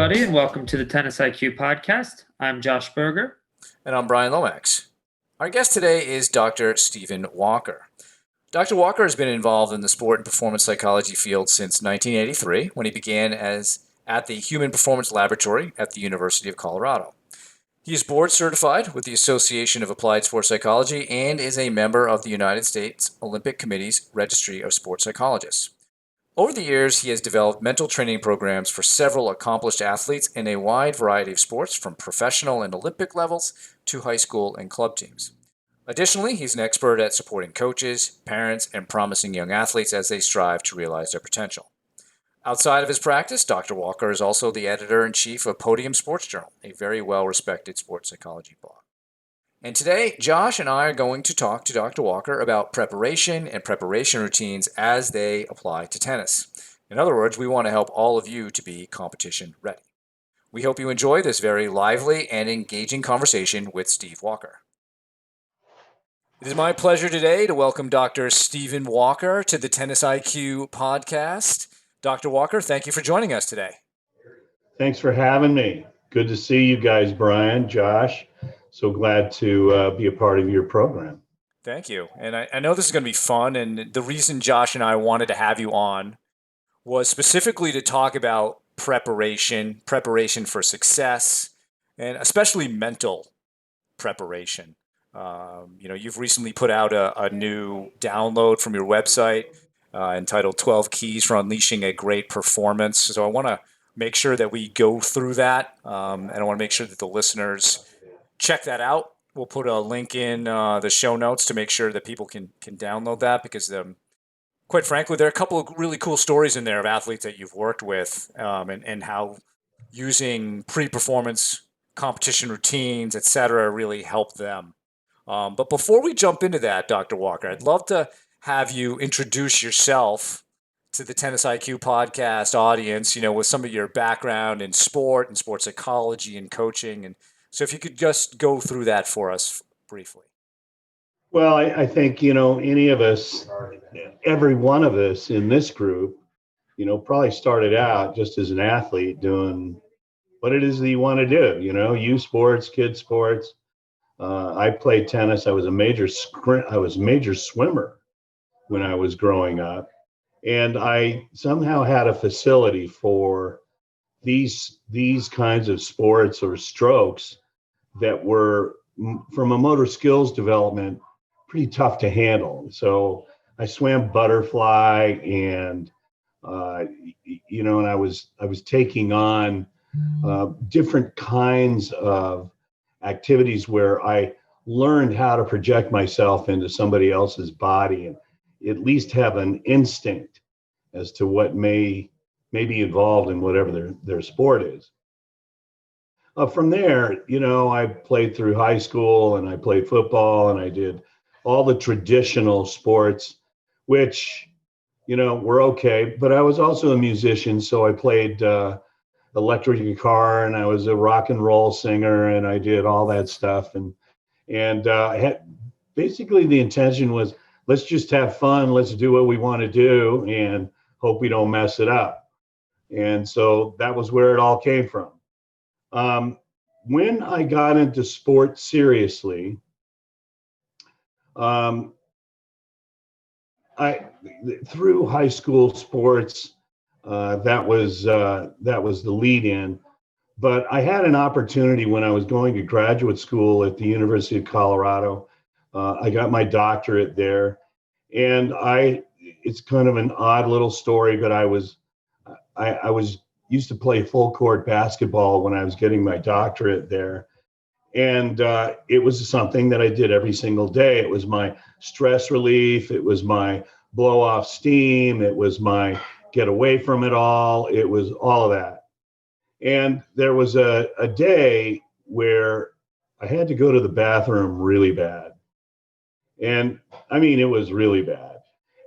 everybody, and welcome to the Tennis IQ podcast. I'm Josh Berger. And I'm Brian Lomax. Our guest today is Dr. Stephen Walker. Dr. Walker has been involved in the sport and performance psychology field since 1983, when he began at the Human Performance Laboratory at the University of Colorado. He is board certified with the Association of Applied Sports Psychology and is a member of the United States Olympic Committee's Registry of Sports Psychologists. Over the years, he has developed mental training programs for several accomplished athletes in a wide variety of sports, from professional and Olympic levels to high school and club teams. Additionally, he's an expert at supporting coaches, parents, and promising young athletes as they strive to realize their potential. Outside of his practice, Dr. Walker is also the editor-in-chief of Podium Sports Journal, a very well-respected sports psychology blog. And today, Josh and I are going to talk to Dr. Walker about preparation and preparation routines as they apply to tennis. In other words, we want to help all of you to be competition ready. We hope you enjoy this very lively and engaging conversation with Steve Walker. It is my pleasure today to welcome Dr. Stephen Walker to the Tennis IQ podcast. Dr. Walker, thank you for joining us today. Thanks for having me. Good to see you guys, Brian, Josh. So glad to be a part of your program. Thank you. And I know this is going to be fun. And the reason Josh and I wanted to have you on was specifically to talk about preparation for success, and especially mental preparation. You've recently put out a new download from your website entitled 12 Keys for Unleashing a Great Performance. So I want to make sure that we go through that. And I want to make sure that the listeners check that out. We'll put a link in the show notes to make sure that people can download that, because quite frankly, there are a couple of really cool stories in there of athletes that you've worked with and how using pre-performance competition routines, et cetera, really help them. But before we jump into that, Dr. Walker, I'd love to have you introduce yourself to the Tennis IQ podcast audience, with some of your background in sport and sports psychology and coaching. And so if you could just go through that for us briefly. Well, I think, any of us, every one of us in this group, probably started out just as an athlete doing what it is that you want to do, youth sports, kids sports. I played tennis. I was a major swimmer when I was growing up. And I somehow had a facility for these kinds of sports or strokes that were, from a motor skills development, pretty tough to handle. So I swam butterfly, and and I was taking on different kinds of activities where I learned how to project myself into somebody else's body and at least have an instinct as to what may be involved in whatever their sport is. From there, I played through high school, and I played football, and I did all the traditional sports, which, were okay. But I was also a musician, so I played electric guitar, and I was a rock and roll singer, and I did all that stuff. And basically the intention was, let's just have fun. Let's do what we want to do and hope we don't mess it up. And so that was where it all came from. When I got into sport seriously, through high school sports, that was the lead in. But I had an opportunity when I was going to graduate school at the University of Colorado. I got my doctorate there, and it's kind of an odd little story, but I was used to play full court basketball when I was getting my doctorate there. And it was something that I did every single day. It was my stress relief. It was my blow off steam. It was my get away from it all. It was all of that. And there was a day where I had to go to the bathroom really bad. And I mean, it was really bad.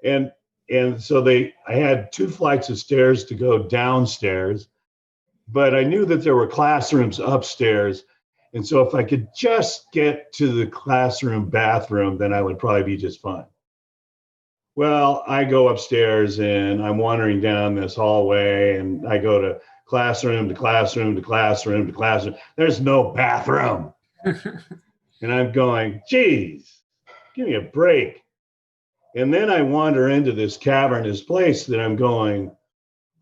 And so I had 2 flights of stairs to go downstairs, but I knew that there were classrooms upstairs. And so if I could just get to the classroom bathroom, then I would probably be just fine. Well, I go upstairs and I'm wandering down this hallway, and I go to classroom to classroom to classroom to classroom. There's no bathroom. And I'm going, geez, give me a break. And then I wander into this cavernous place that I'm going,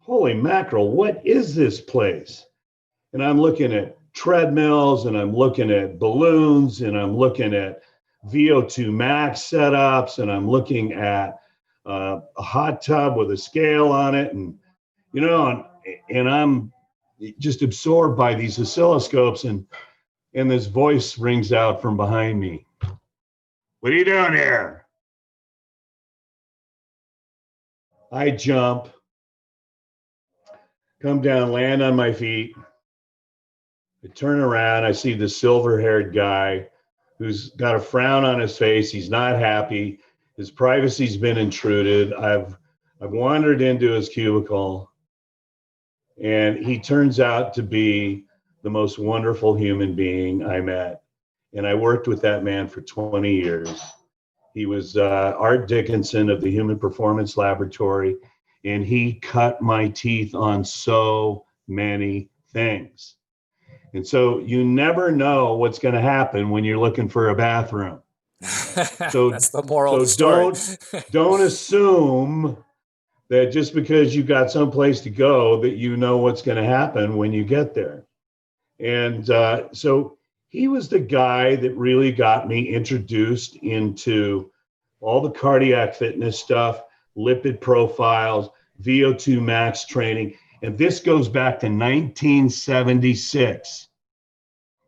holy mackerel, what is this place? And I'm looking at treadmills and I'm looking at balloons and I'm looking at VO2 max setups and I'm looking at a hot tub with a scale on it. And, and I'm just absorbed by these oscilloscopes and this voice rings out from behind me. What are you doing here? I jump, come down, land on my feet. I turn around, I see the silver-haired guy who's got a frown on his face. He's not happy. His privacy's been intruded. I've wandered into his cubicle, and he turns out to be the most wonderful human being I met. And I worked with that man for 20 years. He was Art Dickinson of the Human Performance Laboratory, and he cut my teeth on so many things. And so you never know what's going to happen when you're looking for a bathroom. So that's the moral of the story. don't assume that just because you got someplace to go that you know what's going to happen when you get there. And so he was the guy that really got me introduced into all the cardiac fitness stuff, lipid profiles, VO2 max training. And this goes back to 1976.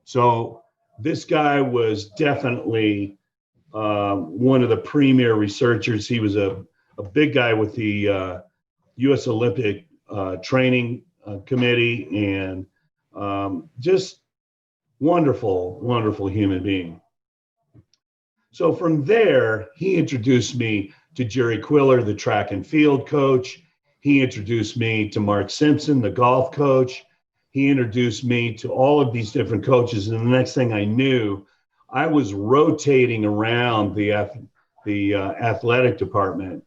So this guy was definitely one of the premier researchers. He was a big guy with the U.S. Olympic Training Committee and just wonderful, wonderful human being. So from there, he introduced me to Jerry Quiller, the track and field coach. He introduced me to Mark Simpson, the golf coach. He introduced me to all of these different coaches. And the next thing I knew, I was rotating around the athletic department,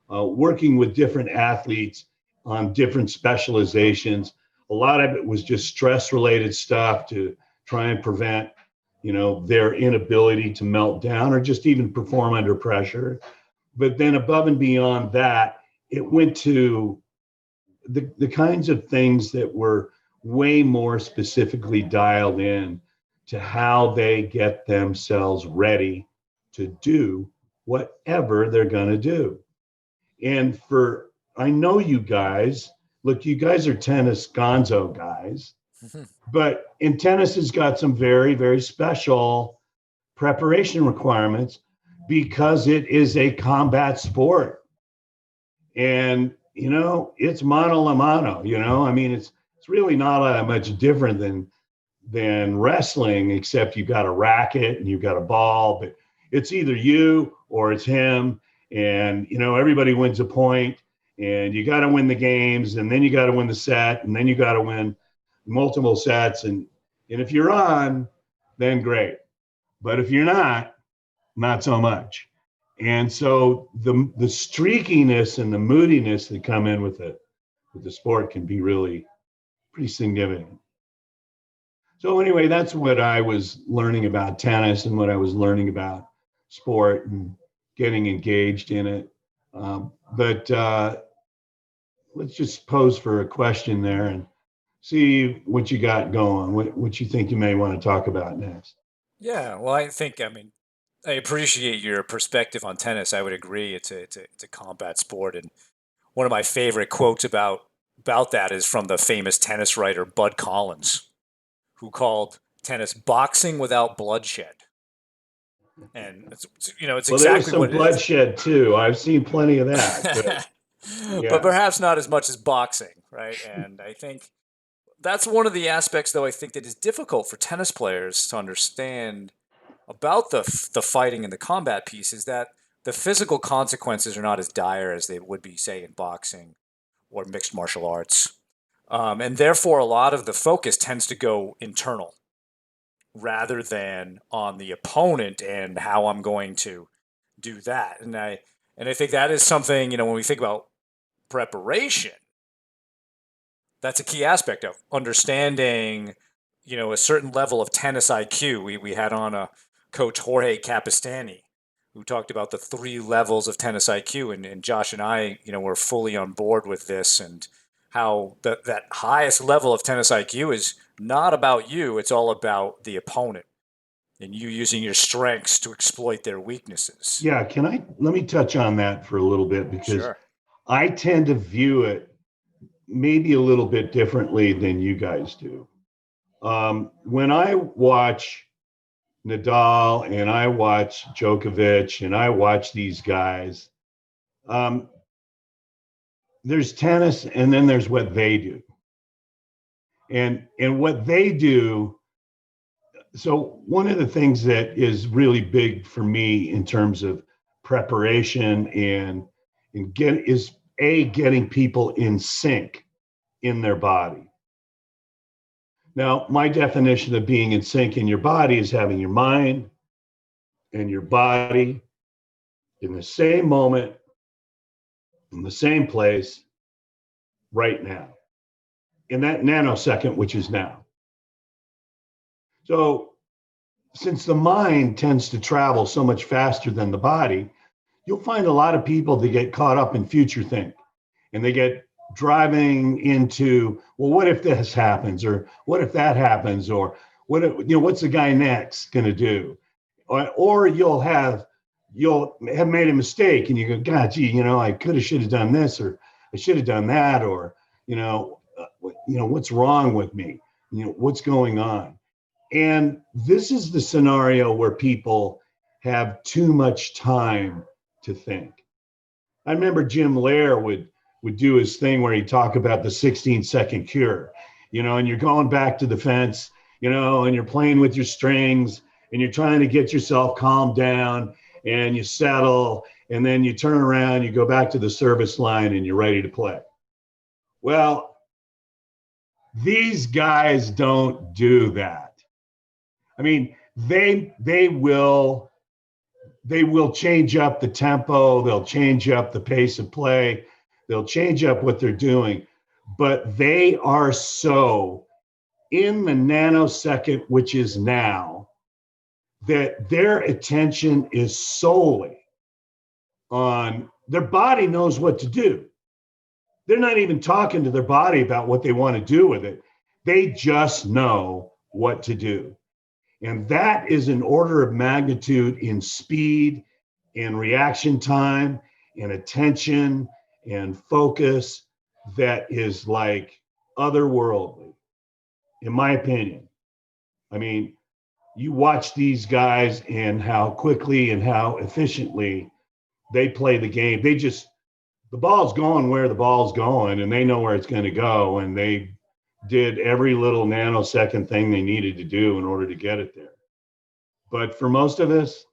working with different athletes on different specializations. A lot of it was just stress-related stuff to try and prevent, their inability to melt down or just even perform under pressure. But then above and beyond that, it went to the kinds of things that were way more specifically dialed in to how they get themselves ready to do whatever they're going to do. And I know you guys, look, you guys are tennis gonzo guys, but in tennis has got some very, very special preparation requirements because it is a combat sport. And, it's mano a mano, I mean, it's really not that much different than wrestling, except you've got a racket and you've got a ball, but it's either you or it's him. And, everybody wins a point and you got to win the games and then you got to win the set and then you got to win multiple sets. And if you're on, then great. But if you're not so much. And so the streakiness and the moodiness that come in with the sport can be really pretty significant. So anyway, that's what I was learning about tennis and what I was learning about sport and getting engaged in it. But let's just pose for a question there and see what you got going, what you think you may want to talk about next. Yeah, well, I appreciate your perspective on tennis. I would agree it's a combat sport, and one of my favorite quotes about that is from the famous tennis writer Bud Collins, who called tennis boxing without bloodshed. And it's exactly some what it is. Bloodshed too. I've seen plenty of that, but perhaps not as much as boxing, right? And I think that's one of the aspects, though, I think that is difficult for tennis players to understand about the fighting and the combat piece is that the physical consequences are not as dire as they would be, say, in boxing or mixed martial arts. And therefore, a lot of the focus tends to go internal rather than on the opponent and how I'm going to do that. And I think that is something, when we think about preparation, That's a key aspect of understanding, a certain level of tennis IQ. We had on a coach Jorge Capistani, who talked about the three levels of tennis IQ, and Josh and I, were fully on board with this, and how that highest level of tennis IQ is not about you; it's all about the opponent and you using your strengths to exploit their weaknesses. Yeah, let me touch on that for a little bit, because Sure. I tend to view it maybe a little bit differently than you guys do. When I watch Nadal and I watch Djokovic and I watch these guys, there's tennis and then there's what they do. And what they do, so one of the things that is really big for me in terms of preparation and getting people in sync in their body. Now, my definition of being in sync in your body is having your mind and your body in the same moment, in the same place, right now, in that nanosecond, which is now. So, since the mind tends to travel so much faster than the body, you'll find a lot of people that get caught up in future think, and they get driving into, well, what if this happens, or what if that happens, or what's the guy next going to do, or you'll have made a mistake and you go, God, gee, I should have done this, or I should have done that, or what's wrong with me, what's going on. And this is the scenario where people have too much time to think. I remember Jim Lair would do his thing where he'd talk about the 16-second cure, and you're going back to the fence, and you're playing with your strings and you're trying to get yourself calmed down and you settle, and then you turn around, you go back to the service line and you're ready to play. Well, these guys don't do that. I mean, they will change up the tempo, they'll change up the pace of play, they'll change up what they're doing, but they are so in the nanosecond, which is now, that their attention is solely on their body knows what to do. They're not even talking to their body about what they want to do with it. They just know what to do. And that is an order of magnitude in speed and reaction time and attention and focus that is like otherworldly, in my opinion. I mean, you watch these guys and how quickly and how efficiently they play the game. The ball's going where the ball's going, and they know where it's going to go, and they did every little nanosecond thing they needed to do in order to get it there. But for most of us,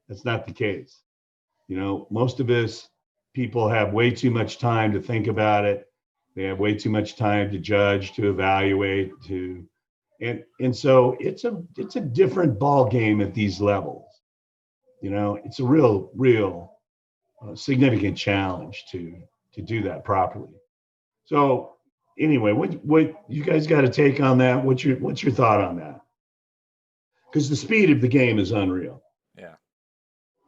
that's not the case. Most of us, people have way too much time to think about it. They have way too much time to judge, to evaluate, and so it's a different ball game at these levels. It's a real significant challenge to do that properly. So anyway, what you guys got to take on that? What's your thought on that? Because the speed of the game is unreal. Yeah.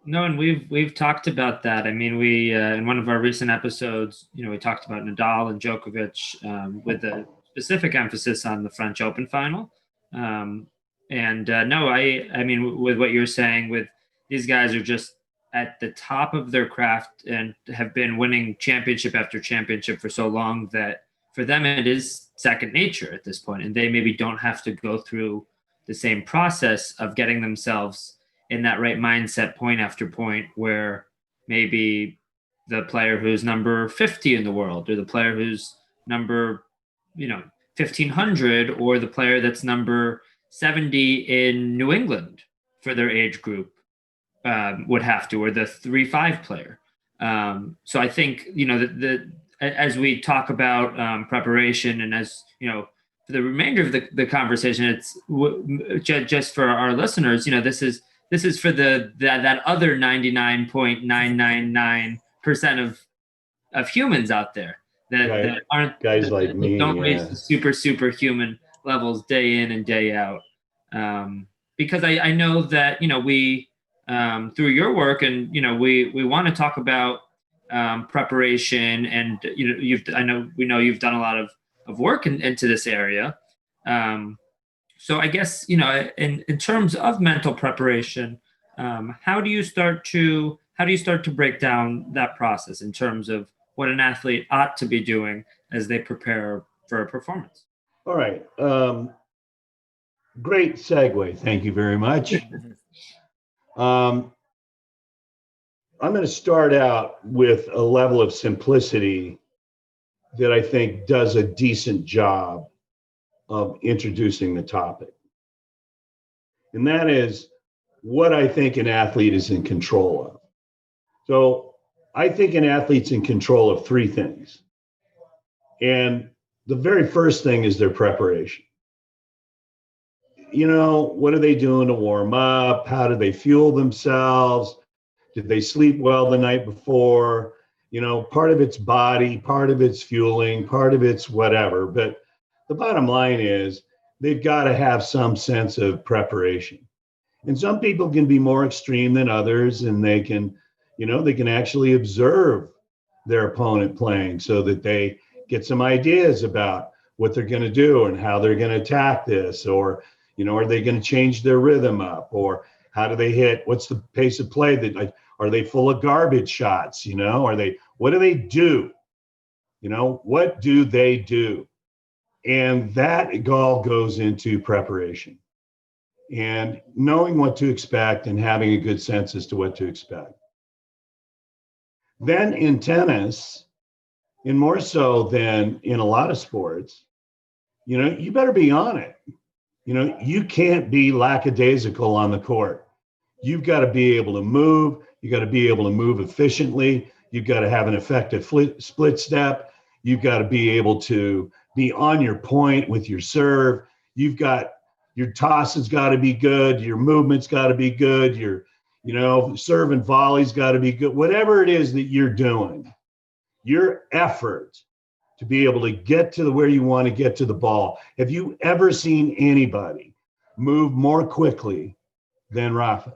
No, and we've talked about that. I mean, we in one of our recent episodes, we talked about Nadal and Djokovic with a specific emphasis on the French Open final. No, I mean, with what you're saying, with these guys are just at the top of their craft and have been winning championship after championship for so long that for them it is second nature at this point, and they maybe don't have to go through the same process of getting themselves in that right mindset point after point, where maybe the player who's number 50 in the world, or the player who's number 1500, or the player that's number 70 in New England for their age group would have to, or the 3-5 player. So I think as we talk about preparation, and as for the remainder of the conversation, it's just for our listeners. This is for that other 99.999% of humans out there that aren't guys that, like that me, don't reach yeah. the superhuman levels day in and day out. Because I know that we through your work, and we want to talk about preparation, and we know you've done a lot of work into this area. So I guess in terms of mental preparation, how do you start to break down that process in terms of what an athlete ought to be doing as they prepare for a performance? All right. Great segue. Thank you very much. I'm going to start out with a level of simplicity that I think does a decent job of introducing the topic. And that is what I think an athlete is in control of. So I think an athlete's in control of three things. And the very first thing is their preparation. What are they doing to warm up? How do they fuel themselves? Did they sleep well the night before? Part of it's body, part of it's fueling, part of it's whatever. But the bottom line is they've got to have some sense of preparation. And some people can be more extreme than others, and they can actually observe their opponent playing so that they get some ideas about what they're going to do and how they're going to attack this, or are they going to change their rhythm up, or how do they hit? What's the pace of play? That are they full of garbage shots? What do they do? What do they do? And that all goes into preparation and knowing what to expect and having a good sense as to what to expect. Then in tennis, and more so than in a lot of sports, you better be on it. You can't be lackadaisical on the court. You've got to be able to move. You got to be able to move efficiently. You've got to have an effective split step. You've got to be able to be on your point with your serve. You've got your toss has got to be good. Your movement's got to be good. Your, serve and volley's got to be good. Whatever it is that you're doing, your effort to be able to get to where you want to get to the ball. Have you ever seen anybody move more quickly than Rafa?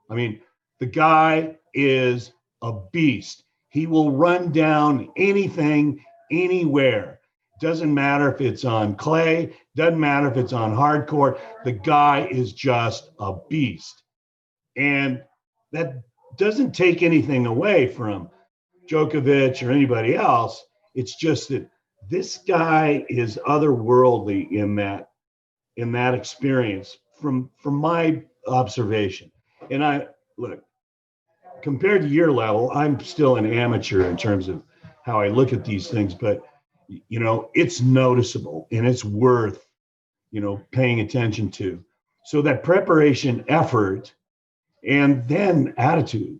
I mean, the guy is a beast. He will run down anything, anywhere. Doesn't matter if it's on clay, doesn't matter if it's on hard court. The guy is just a beast. And that doesn't take anything away from Djokovic or anybody else. It's just that this guy is otherworldly in that experience from my observation. And look, compared to your level, I'm still an amateur in terms of how I look at these things, but it's noticeable and it's worth paying attention to. So that preparation effort and then attitude,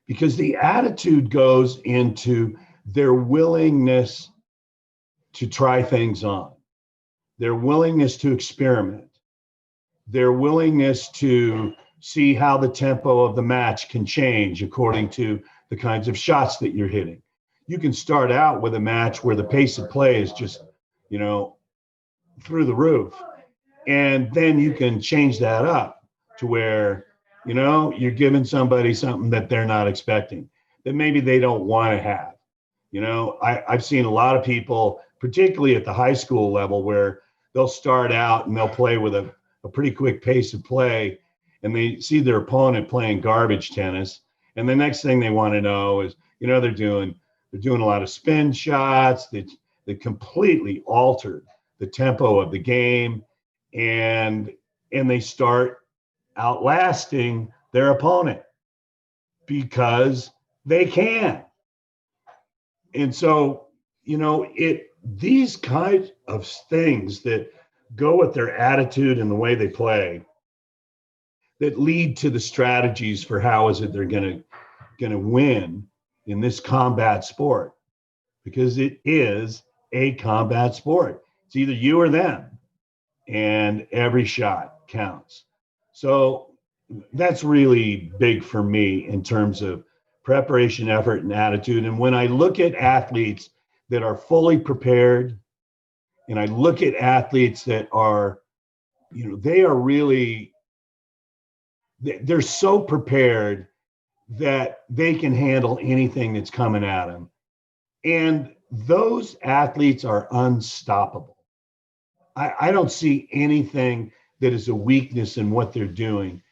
because the attitude goes into their willingness to try things on, their willingness to experiment, their willingness to see how the tempo of the match can change according to the kinds of shots that you're hitting. You can start out with a match where the pace of play is just, through the roof. And then you can change that up to where, you're giving somebody something that they're not expecting, that maybe they don't want to have. I've seen a lot of people, particularly at the high school level, where they'll start out and they'll play with a pretty quick pace of play, and they see their opponent playing garbage tennis. And the next thing they want to know is, they're doing a lot of spin shots that completely altered the tempo of the game. And they start outlasting their opponent because they can. And so, these kinds of things that go with their attitude and the way they play that lead to the strategies for how is it they're going to win in this combat sport, because it is a combat sport. It's either you or them, and every shot counts. So that's really big for me in terms of preparation, effort, and attitude. And when I look at athletes that are fully prepared, and I look at athletes that are, they are really, they're so prepared that they can handle anything that's coming at them. And those athletes are unstoppable. I don't see anything that is a weakness in what they're doing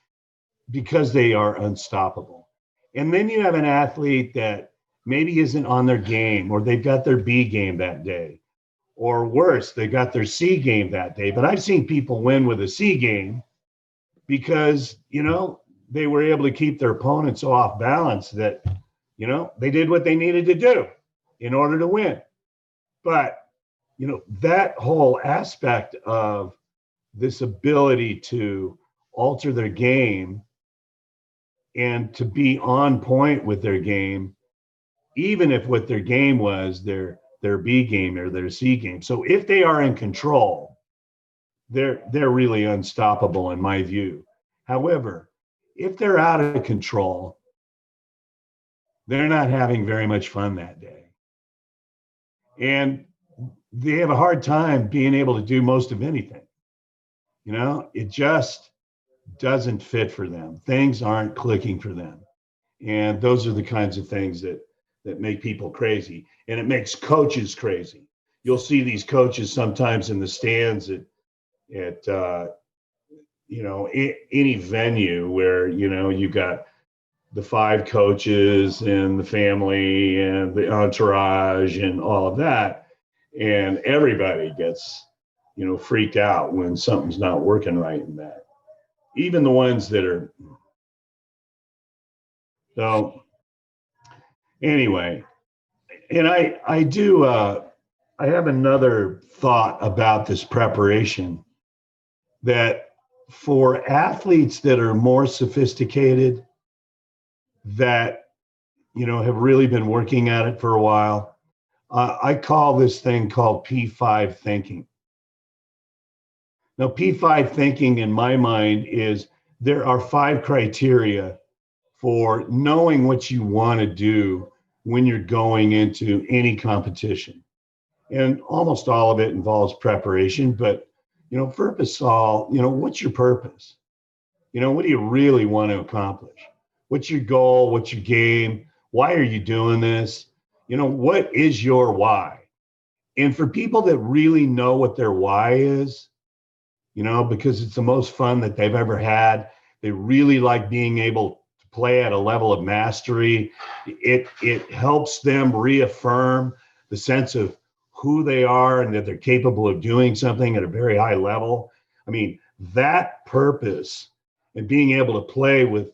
because they are unstoppable. And then you have an athlete that maybe isn't on their game, or they've got their B game that day, or worse, they got their C game that day. But I've seen people win with a C game because, they were able to keep their opponents so off balance that, they did what they needed to do in order to win. But, that whole aspect of this ability to alter their game and to be on point with their game, even if what their game was their B game or their C game. So if they are in control, they're really unstoppable in my view. However, if they're out of control, they're not having very much fun that day. And they have a hard time being able to do most of anything. It just doesn't fit for them. Things aren't clicking for them. And those are the kinds of things that make people crazy. And it makes coaches crazy. You'll see these coaches sometimes in the stands at any venue where, you got the 5 coaches and the family and the entourage and all of that. And everybody gets, freaked out when something's not working right in that. Even the ones that are. So anyway, and I do, I have another thought about this preparation, that for athletes that are more sophisticated, that, have really been working at it for a while, I call this thing called P5 thinking. Now, P5 thinking in my mind is there are 5 criteria for knowing what you want to do when you're going into any competition. And almost all of it involves preparation, but, purpose all, what's your purpose? What do you really want to accomplish? What's your goal? What's your game? Why are you doing this? What is your why? And for people that really know what their why is, because it's the most fun that they've ever had, they really like being able to play at a level of mastery. It helps them reaffirm the sense of who they are and that they're capable of doing something at a very high level. I mean, that purpose and being able to play with,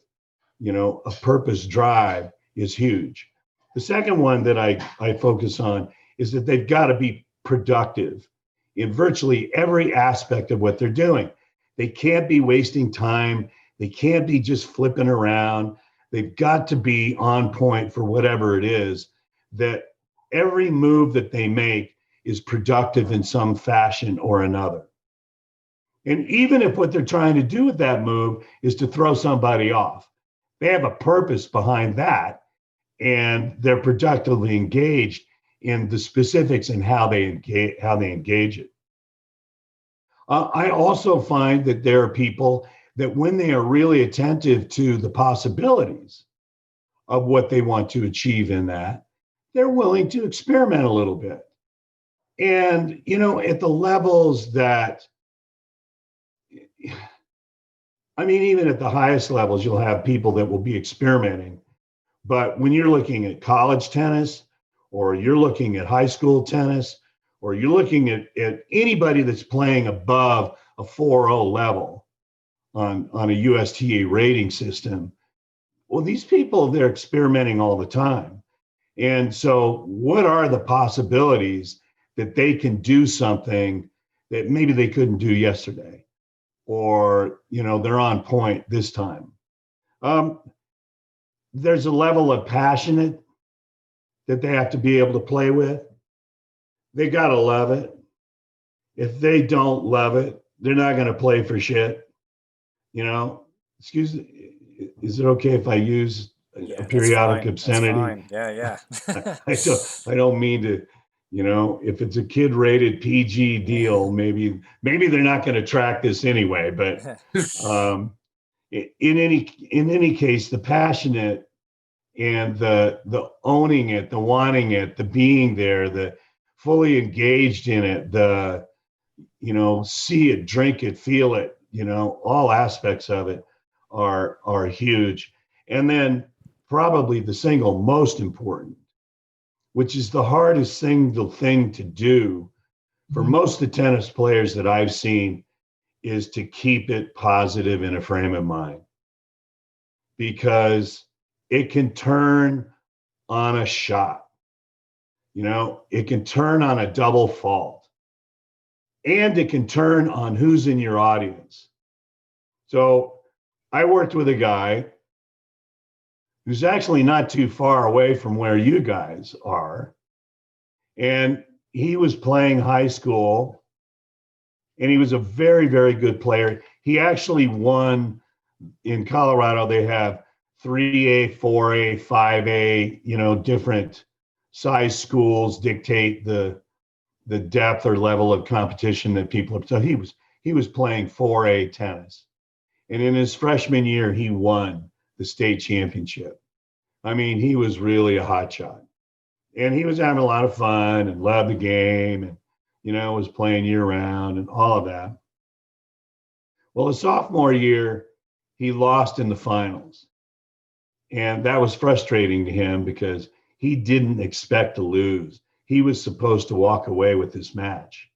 a purpose drive is huge. The second one that I focus on is that they've got to be productive in virtually every aspect of what they're doing. They can't be wasting time. They can't be just flipping around. They've got to be on point for whatever it is, that every move that they make is productive in some fashion or another. And even if what they're trying to do with that move is to throw somebody off, they have a purpose behind that, and they're productively engaged in the specifics and how they engage it. I also find that there are people that when they are really attentive to the possibilities of what they want to achieve in that, they're willing to experiment a little bit. And, at the levels that, even at the highest levels, you'll have people that will be experimenting. But when you're looking at college tennis, or you're looking at high school tennis, or you're looking at anybody that's playing above a 4.0 level on a USTA rating system, well, these people, they're experimenting all the time. And so what are the possibilities that they can do something that maybe they couldn't do yesterday? Or, they're on point this time. There's a level of passionate that they have to be able to play with. They got to love it. If they don't love it, they're not going to play for shit. Excuse me, is it okay if I use a Yeah, that's periodic fine. That's obscenity. fine. Yeah, I don't mean to, if it's a kid rated PG deal, maybe they're not going to track this anyway. But yeah. in any case, the passionate and the owning it, the wanting it, the being there, the fully engaged in it, the see it, drink it, feel it, all aspects of it are huge. And then probably the single most important, which is the hardest single thing to do for most of the tennis players that I've seen, is to keep it positive in a frame of mind, because it can turn on a shot. It can turn on a double fault, and it can turn on who's in your audience. So I worked with a guy who's actually not too far away from where you guys are. And he was playing high school, and he was a very, very good player. He actually won in Colorado. They have 3A, 4A, 5A, different size schools dictate the depth or level of competition that people are. So he was playing 4A tennis. And in his freshman year, he won the state championship. I mean, he was really a hot shot. And he was having a lot of fun and loved the game, and, was playing year round and all of that. Well, his sophomore year, he lost in the finals. And that was frustrating to him because he didn't expect to lose. He was supposed to walk away with this match.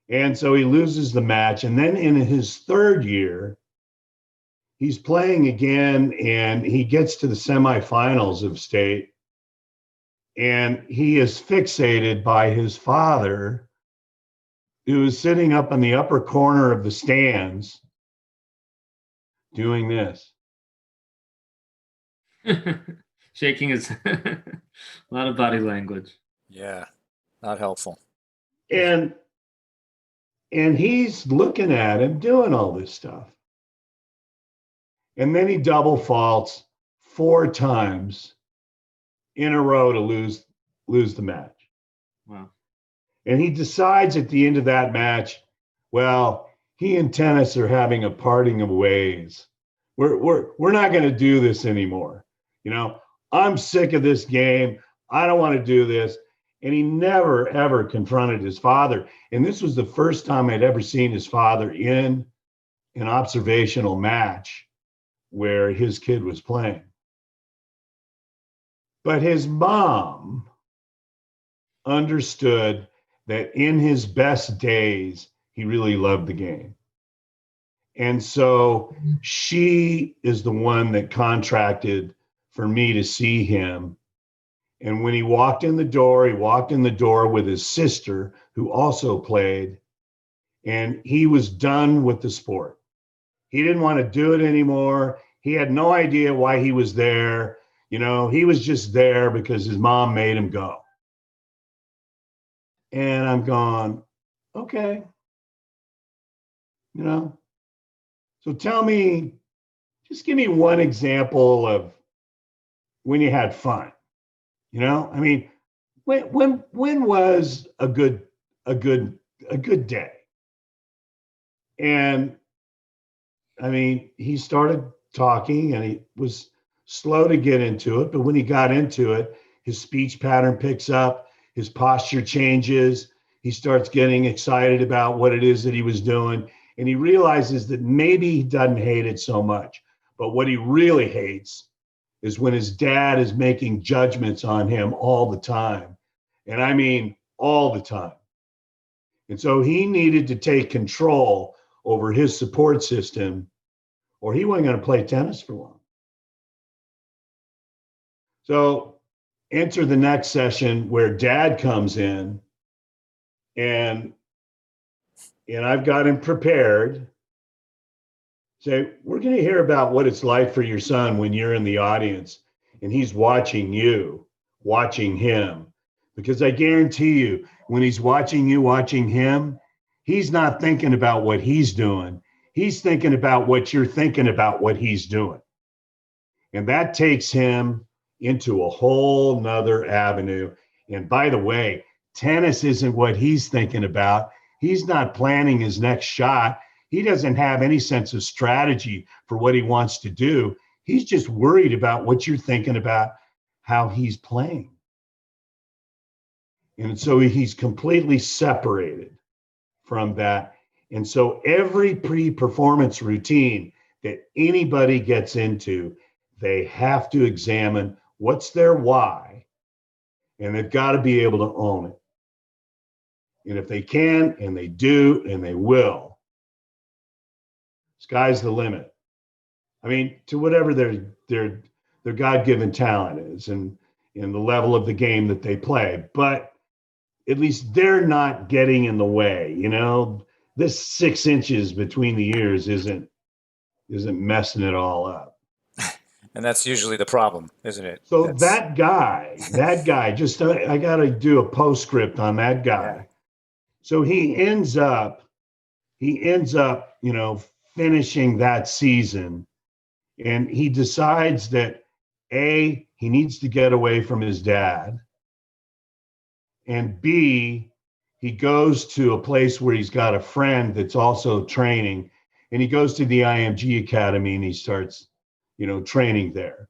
And so he loses the match. And then in his third year, he's playing again, and he gets to the semifinals of state. And he is fixated by his father, who is sitting up in the upper corner of the stands doing this. Shaking his a lot of body language. Yeah, not helpful. And he's looking at him doing all this stuff. And then he double faults 4 times in a row to lose the match. Wow. And he decides at the end of that match, well, he and tennis are having a parting of ways. We're not going to do this anymore. I'm sick of this game. I don't want to do this. And he never, ever confronted his father. And this was the first time I'd ever seen his father in an observational match where his kid was playing. But his mom understood that in his best days, he really loved the game. And so she is the one that contracted for me to see him. And when he walked in the door with his sister, who also played, and he was done with the sport. He didn't want to do it anymore. He had no idea why he was there. He was just there because his mom made him go. And I'm going, okay. So tell me, just give me one example of when you had fun. I mean, when was a good day? And I mean, he started talking, and he was slow to get into it, but when he got into it, his speech pattern picks up, his posture changes, he starts getting excited about what it is that he was doing, and he realizes that maybe he doesn't hate it so much, but what he really hates is when his dad is making judgments on him all the time. And I mean, all the time. And so he needed to take control over his support system, or he wasn't going to play tennis for long. So enter the next session where dad comes in, and I've got him prepared. Say, we're going to hear about what it's like for your son when you're in the audience and he's watching you, watching him. Because I guarantee you, when he's watching you, watching him, he's not thinking about what he's doing. He's thinking about what you're thinking about what he's doing. And that takes him into a whole nother avenue. And by the way, tennis isn't what he's thinking about. He's not planning his next shot. He doesn't have any sense of strategy for what he wants to do. He's just worried about what you're thinking about how he's playing. And so he's completely separated from that. And so every pre-performance routine that anybody gets into, they have to examine what's their why, and they've got to be able to own it. And if they can, and they do, and they will, sky's the limit. I mean, to whatever their God-given talent is, and the level of the game that they play. But at least they're not getting in the way. This 6 inches between the ears isn't messing it all up. And that's usually the problem, isn't it? So that guy, just I got to do a postscript on that guy. Yeah. So he ends up, finishing that season, and he decides that A, he needs to get away from his dad, and B, he goes to a place where he's got a friend that's also training, and he goes to the IMG Academy and he starts, training there.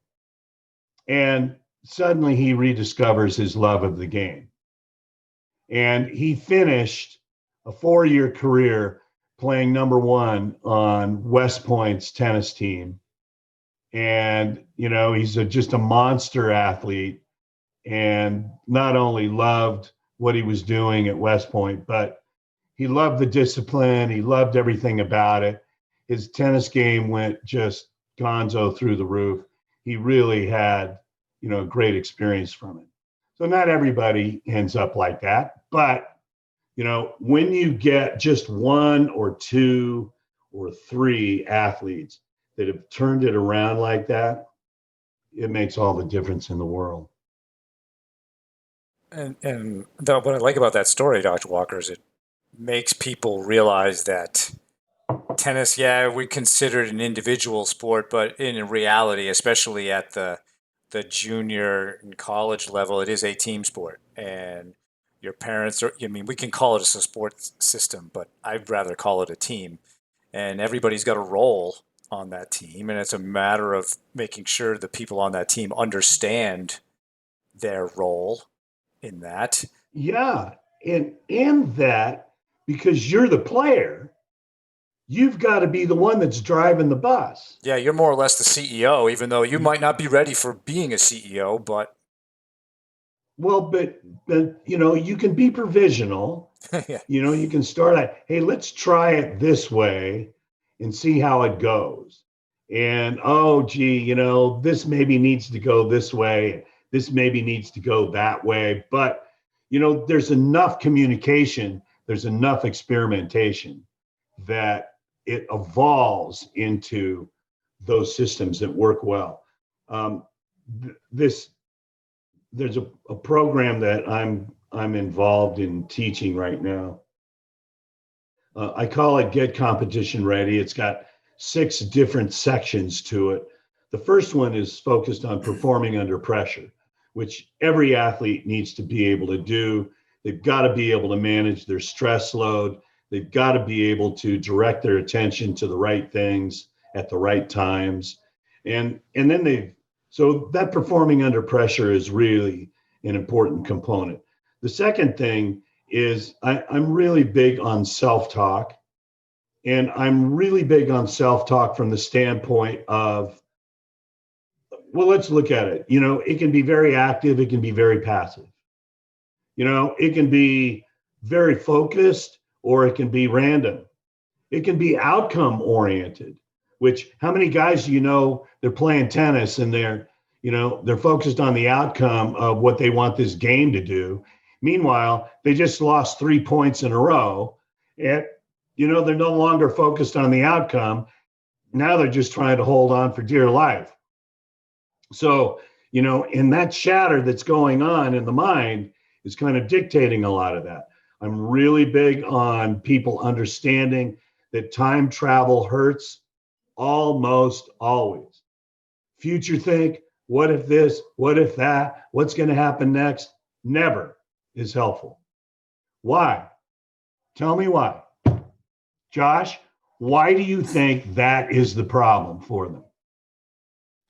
And suddenly he rediscovers his love of the game. And he finished a 4-year career playing number 1 on West Point's tennis team. And, he's just a monster athlete, and not only loved what he was doing at West Point, but he loved the discipline. He loved everything about it. His tennis game went just gonzo through the roof. He really had, a great experience from it. So not everybody ends up like that, but, when you get just 1 or 2 or 3 athletes that have turned it around like that, it makes all the difference in the world. And what I like about that story, Dr. Walker, is it makes people realize that tennis, we consider it an individual sport, but in reality, especially at the junior and college level, it is a team sport. And your parents we can call it a support system, but I'd rather call it a team. And everybody's got a role on that team, and it's a matter of making sure the people on that team understand their role in that. Yeah, and that, because you're the player, you've got to be the one that's driving the bus. Yeah, you're more or less the CEO, even though you might not be ready for being a CEO, but... Well, but you can be provisional. Yeah. You can start at, hey, let's try it this way and see how it goes. And, this maybe needs to go this way. This maybe needs to go that way. But, there's enough communication, there's enough experimentation that it evolves into those systems that work well. There's a program that I'm involved in teaching right now. I call it Get Competition Ready. It's got 6 different sections to it. The first one is focused on performing under pressure, which every athlete needs to be able to do. They've got to be able to manage their stress load. They've got to be able to direct their attention to the right things at the right times. And then so that performing under pressure is really an important component. The second thing is I'm really big on self-talk. And I'm really big on self-talk from the standpoint of, well, let's look at it. It can be very active. It can be very passive. It can be very focused, or it can be random. It can be outcome oriented, which, how many guys do they're playing tennis and they're focused on the outcome of what they want this game to do. Meanwhile, they just lost 3 points in a row, and they're no longer focused on the outcome. Now they're just trying to hold on for dear life. So, in that chatter that's going on in the mind is kind of dictating a lot of that. I'm really big on people understanding that time travel hurts almost always. future think, what if this, what if that, what's going to happen next, never is helpful. Why? Tell me why. Josh, why do you think that is the problem for them?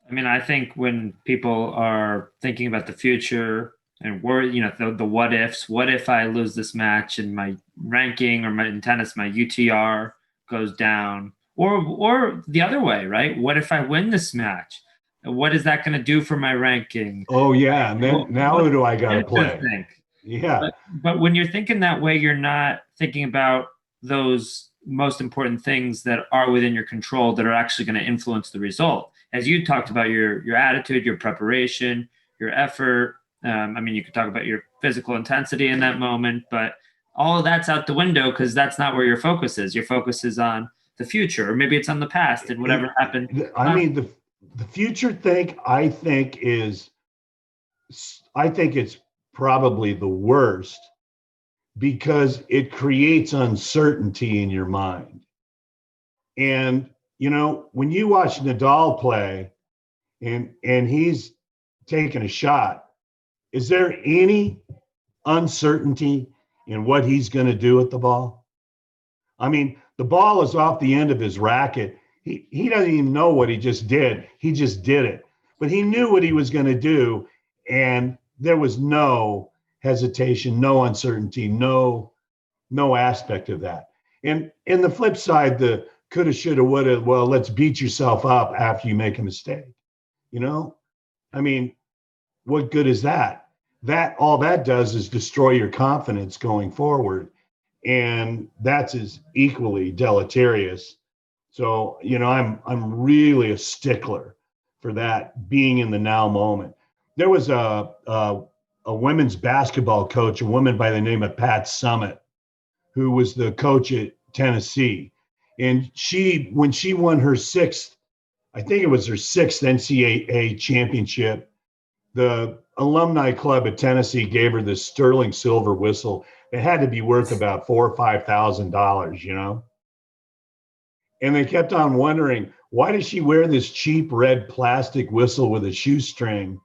I mean, I think when people are thinking about the future and worry, the what ifs, what if I lose this match and my ranking, or in tennis, my UTR goes down, or the other way, right? What if I win this match? What is that going to do for my ranking? Oh yeah, and then now who do I got to play? Think? Yeah. But when you're thinking that way, you're not thinking about those most important things that are within your control that are actually going to influence the result. As you talked about your attitude, your preparation, your effort. I mean, you could talk about your physical intensity in that moment, but all of that's out the window because that's not where your focus is. Your focus is on the future, or maybe it's on the past and whatever happened. I mean, the future think, I think it's probably the worst because it creates uncertainty in your mind. And, when you watch Nadal play and he's taking a shot, is there any uncertainty in what he's going to do with the ball? I mean, the ball is off the end of his racket. He doesn't even know what he just did. He just did it. But he knew what he was going to do. And there was no hesitation, no uncertainty, no aspect of that. And the flip side, the coulda, shoulda, woulda, well, let's beat yourself up after you make a mistake. I mean, what good is that? All that does is destroy your confidence going forward. And that's as equally deleterious. So, I'm really a stickler for that, being in the now moment. There was a women's basketball coach, a woman by the name of Pat Summitt, who was the coach at Tennessee. And when she won her sixth, I think it was her sixth NCAA championship, the alumni club at Tennessee gave her this sterling silver whistle. It had to be worth about $4,000 or $5,000, And they kept on wondering, why does she wear this cheap red plastic whistle with a shoestring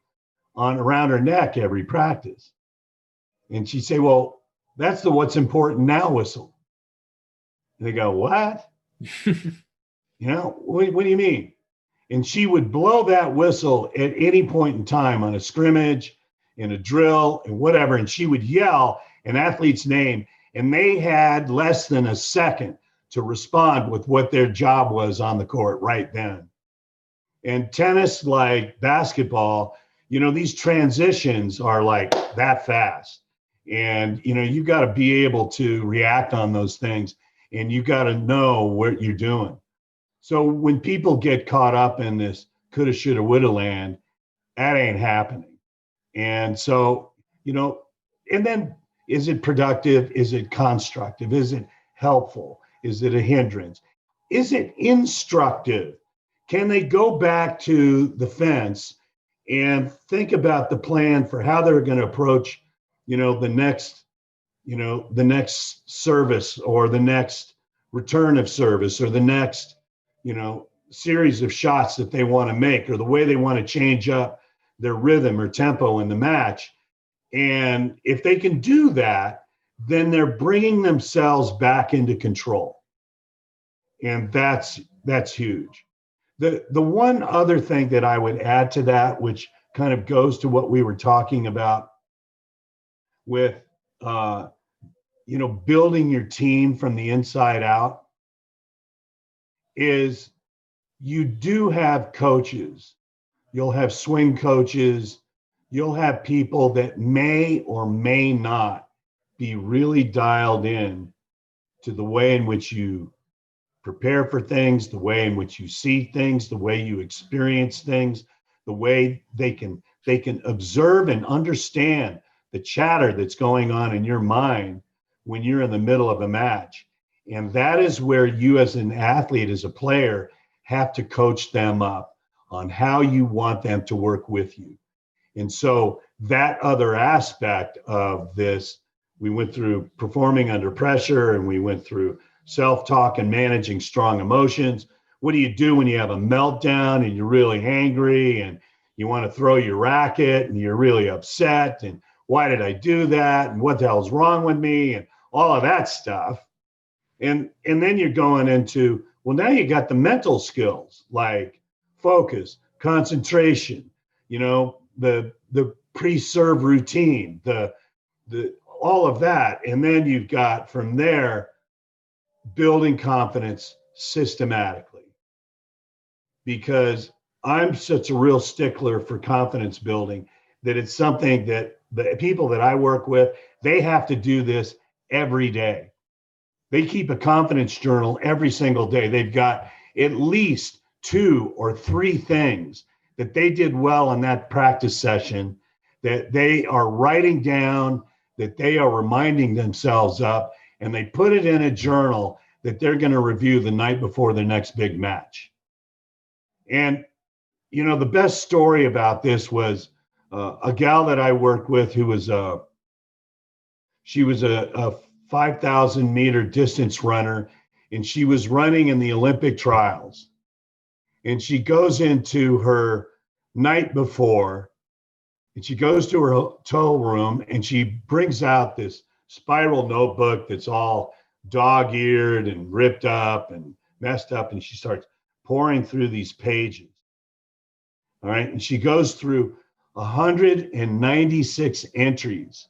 around her neck every practice? And she'd say, well, that's the what's important now whistle. And they go, what? What do you mean? And she would blow that whistle at any point in time on a scrimmage, in a drill, and whatever. And she would yell an athlete's name, and they had less than a second to respond with what their job was on the court right then. And tennis, like basketball, these transitions are like that fast. And, you got to be able to react on those things, and you got to know what you're doing. So when people get caught up in this coulda, shoulda, woulda land, that ain't happening. And so, and then is it productive? Is it constructive? Is it helpful? Is it a hindrance? Is it instructive? Can they go back to the fence and think about the plan for how they're going to approach, the next service, or the next return of service, or the next, series of shots that they want to make, or the way they want to change up their rhythm or tempo in the match. And if they can do that, then they're bringing themselves back into control. And that's huge. The one other thing that I would add to that, which kind of goes to what we were talking about with, building your team from the inside out, is you do have coaches. You'll have swing coaches. You'll have people that may or may not be really dialed in to the way in which you prepare for things, the way in which you see things, the way you experience things, the way they can observe and understand the chatter that's going on in your mind when you're in the middle of a match. And that is where you, as an athlete, as a player, have to coach them up on how you want them to work with you. And so that other aspect of this, we went through performing under pressure, and we went through self-talk and managing strong emotions. what do you do when you have a meltdown and you're really angry and you want to throw your racket and you're really upset and why did I do that and what the hell's wrong with me and all of that stuff. And then you're going into, well, now you got the mental skills like focus, concentration, the pre-serve routine, the all of that. And then you've got from there building confidence systematically. Because I'm such a real stickler for confidence building that it's something that the people that I work with, they have to do this every day. They keep a confidence journal every single day. They've got at least 2 or 3 things that they did well in that practice session that they are writing down, that they are reminding themselves of, and they put it in a journal that they're going to review the night before their next big match. And, the best story about this was a gal that I worked with who was she was a 5,000 meter distance runner, and she was running in the Olympic trials. And she goes into her night before, and she goes to her hotel room, and she brings out this spiral notebook that's all dog-eared and ripped up and messed up, and she starts pouring through these pages. All right, and she goes through 196 entries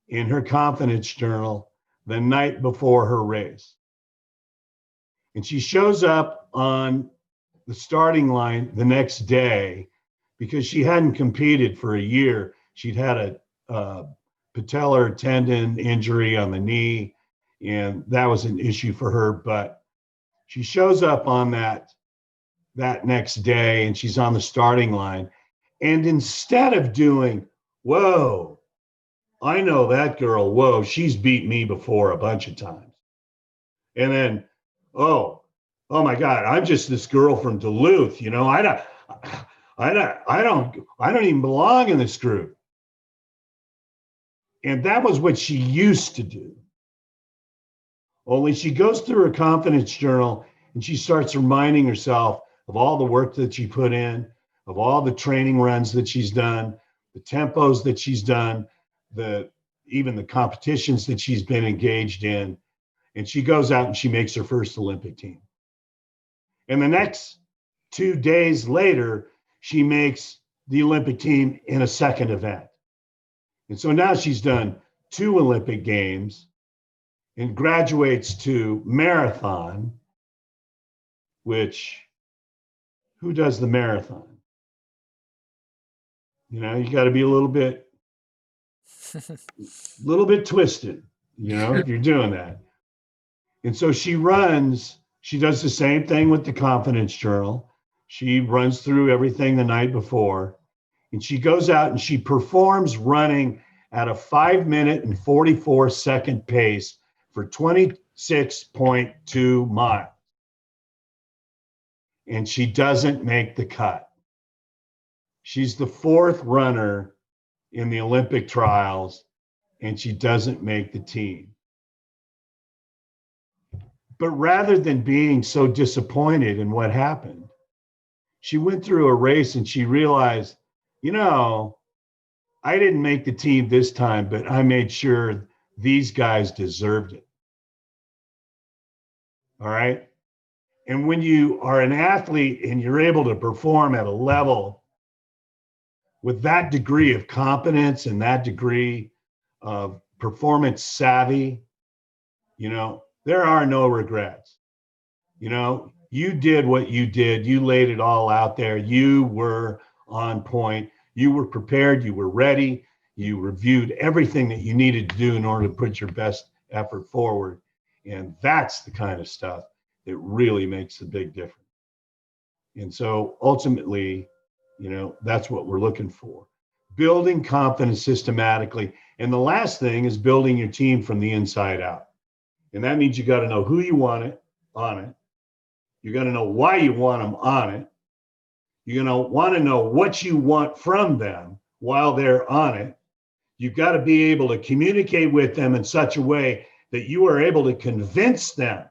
in her confidence journal the night before her race. And she shows up on the starting line the next day because she hadn't competed for a year. She'd had a patellar tendon injury on the knee, and that was an issue for her. But she shows up on that next day, and she's on the starting line. And instead of doing, whoa, I know that girl, whoa, she's beat me before a bunch of times. And then, oh my God, I'm just this girl from Duluth, I don't even belong in this group. And that was what she used to do. Only she goes through her confidence journal and she starts reminding herself of all the work that she put in, of all the training runs that she's done, the tempos that she's done, even the competitions that she's been engaged in. And she goes out and she makes her first Olympic team. And the next 2 days later, she makes the Olympic team in a second event. And so now she's done 2 Olympic Games and graduates to marathon, which, who does the marathon? You got to be a little bit twisted, if you're doing that. And so she does the same thing with the confidence journal. She runs through everything the night before, and she goes out and she performs running at a 5-minute and 44-second pace for 26.2 miles. And she doesn't make the cut. She's the 4th runner in the Olympic trials, and she doesn't make the team. But rather than being so disappointed in what happened, she went through a race and she realized, I didn't make the team this time, but I made sure these guys deserved it. All right. And when you are an athlete and you're able to perform at a level with that degree of competence and that degree of performance savvy, there are no regrets. You did what you did. You laid it all out there. You were on point. You were prepared. You were ready. You reviewed everything that you needed to do in order to put your best effort forward. And that's the kind of stuff that really makes a big difference. And so ultimately, that's what we're looking for. Building confidence systematically. And the last thing is building your team from the inside out. And that means you got to know who you want it on it. You're going to know why you want them on it. You're going to want to know what you want from them while they're on it. You've got to be able to communicate with them in such a way that you are able to convince them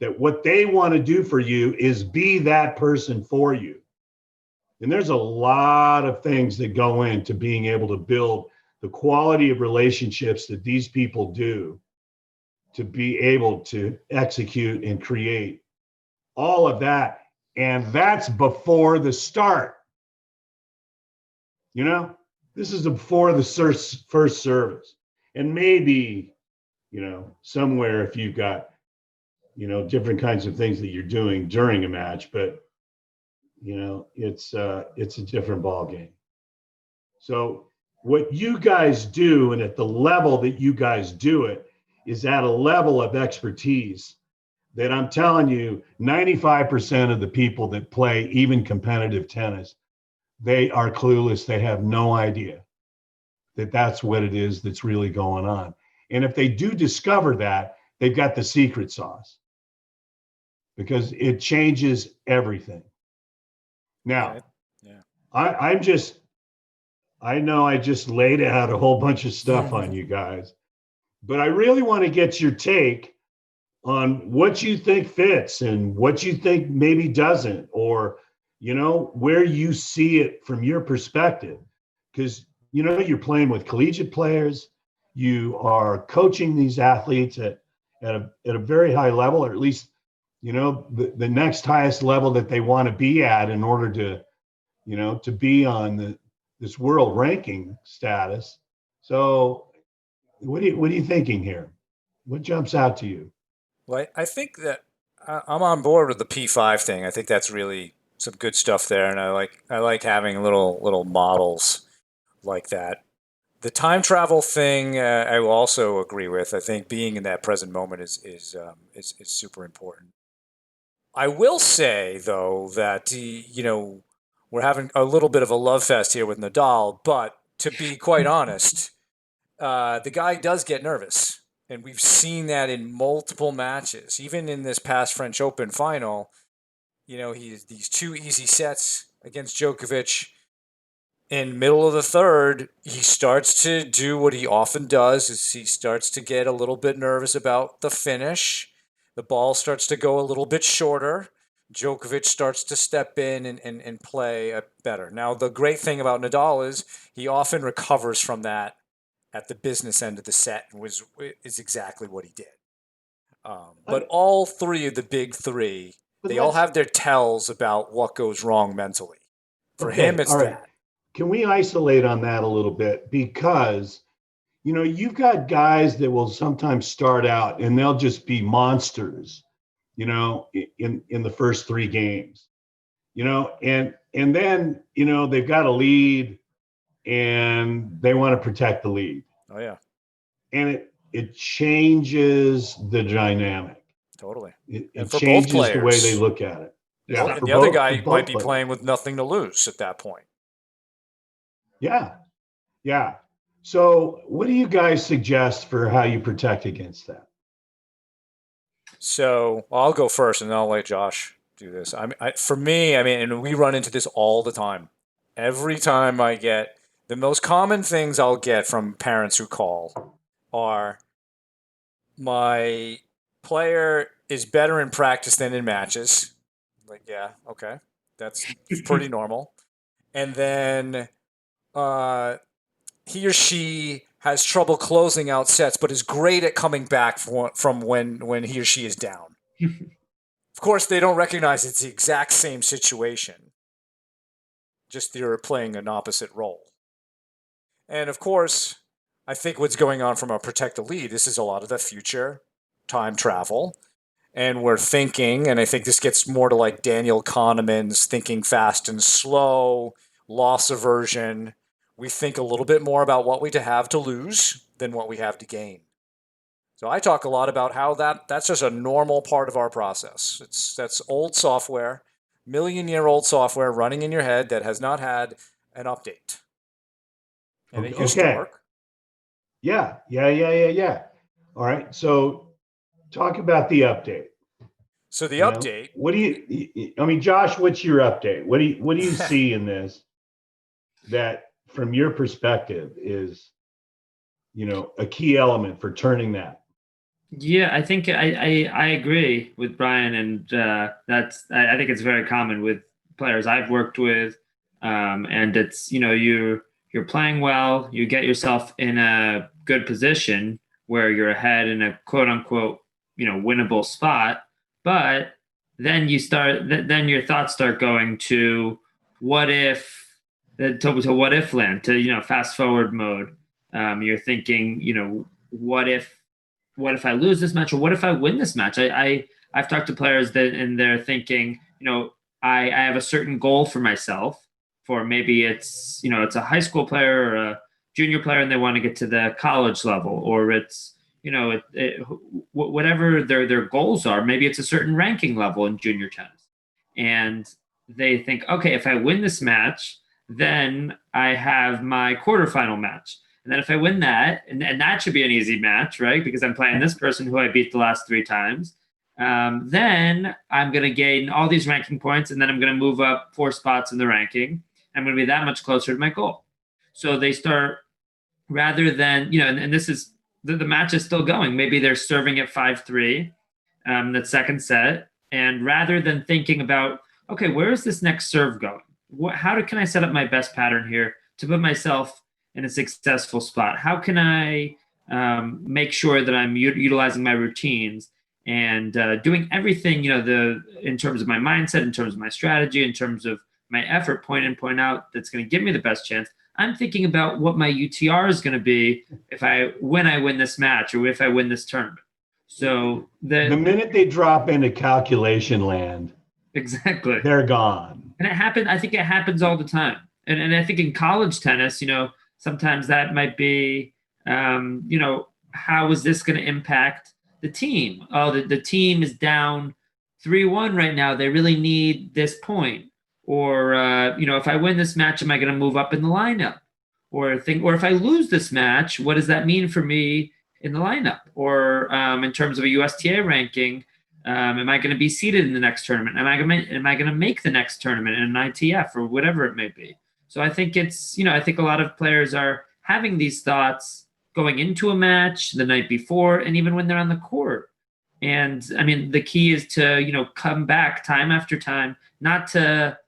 that what they want to do for you is be that person for you. And there's a lot of things that go into being able to build the quality of relationships that these people do to be able to execute and create all of that. And that's before the start. You know, this is before the first service. And maybe, somewhere if you've got, different kinds of things that you're doing during a match, but it's a different ball game. So what you guys do, and at the level that you guys do it, is at a level of expertise that I'm telling you, 95% of the people that play even competitive tennis, they are clueless. They have no idea that that's what it is that's really going on. And if they do discover that, they've got the secret sauce, because it changes everything. Now, I know I just laid out a whole bunch of stuff on you guys, but I really want to get your take on what you think fits and what you think maybe doesn't, or, where you see it from your perspective. Because, you're playing with collegiate players, you are coaching these athletes at a very high level, or at least, the next highest level that they want to be at in order to be on this world ranking status. So what are you thinking here? What jumps out to you? Well, I think that I'm on board with the P5 thing. I think that's really some good stuff there, and I like having little models like that. The time travel thing, I will also agree with. I think being in that present moment is super important. I will say though that we're having a little bit of a love fest here with Nadal, but to be quite honest, the guy does get nervous. And we've seen that in multiple matches. Even in this past French Open final, he has these 2 easy sets against Djokovic. In middle of the third, he starts to do what he often does, is he starts to get a little bit nervous about the finish. The ball starts to go a little bit shorter. Djokovic starts to step in and play better. Now, the great thing about Nadal is he often recovers from that at the business end of the set, and is exactly what he did. But all 3 of the big 3, they all have their tells about what goes wrong mentally. For him, it's that. Can we isolate on that a little bit? Because, you've got guys that will sometimes start out and they'll just be monsters, in the first 3 games, and then, they've got a lead and they want to protect the lead. Oh, yeah. And it changes the dynamic. Totally. It for changes both players, the way they look at it. Yeah. And the other guy might be playing with nothing to lose at that point. Yeah. Yeah. So what do you guys suggest for how you protect against that? So I'll go first and then I'll let Josh do this. For me, and we run into this all the time. Every time I get, the most common things I'll get from parents who call are, my player is better in practice than in matches. Like, yeah, okay. That's pretty normal. And then he or she has trouble closing out sets, but is great at coming back from when he or she is down. Of course, they don't recognize it's the exact same situation, just you're playing an opposite role. And of course, I think what's going on from a protect the lead, this is a lot of the future time travel. And we're thinking, and I think this gets more to like Daniel Kahneman's thinking fast and slow, loss aversion. We think a little bit more about what we have to lose than what we have to gain. So I talk a lot about how that's just a normal part of our process. That's old software, million-year-old software running in your head that has not had an update. And it used to work. Yeah. All right. So talk about the update. So the update. What do you? Josh, what's your update? What do you see in this that, from your perspective, is a key element for turning that Yeah, I think I agree with Brian, and I think it's very common with players I've worked with, and it's you're playing well, you get yourself in a good position where you're ahead in a quote unquote winnable spot, but then then your thoughts start going to what if to what if land, to fast forward mode. You're thinking, what if I lose this match, or what if I win this match? I've talked to players that and they're thinking, I have a certain goal for myself. For maybe it's a high school player or a junior player, and they want to get to the college level, or it's whatever their goals are. Maybe it's a certain ranking level in junior tennis, and they think, okay, if I win this match, then I have my quarterfinal match. And then if I win that, and that should be an easy match, right? Because I'm playing this person who I beat the last 3 times. Then I'm going to gain all these ranking points, and then I'm going to move up 4 spots in the ranking. I'm going to be that much closer to my goal. So they start, rather than, and this is the match is still going. Maybe they're serving at 5-3, that second set. And rather than thinking about, okay, where is this next serve going? Can I set up my best pattern here to put myself in a successful spot? How can I make sure that I'm utilizing my routines and doing everything, in terms of my mindset, in terms of my strategy, in terms of my effort, point in, point out, that's going to give me the best chance. I'm thinking about what my UTR is going to be when I win this match, or if I win this tournament. So the minute they drop into calculation land, exactly, they're gone. And I think it happens all the time. And I think in college tennis, sometimes that might be, how is this going to impact the team? Oh, the team is down 3-1 right now. They really need this point. Or, if I win this match, am I going to move up in the lineup? Or if I lose this match, what does that mean for me in the lineup? Or in terms of a USTA ranking, am I going to be seated in the next tournament? Am I going to make the next tournament in an ITF or whatever it may be? So I think I think a lot of players are having these thoughts going into a match, the night before, and even when they're on the court. And I mean, the key is to come back time after time, not to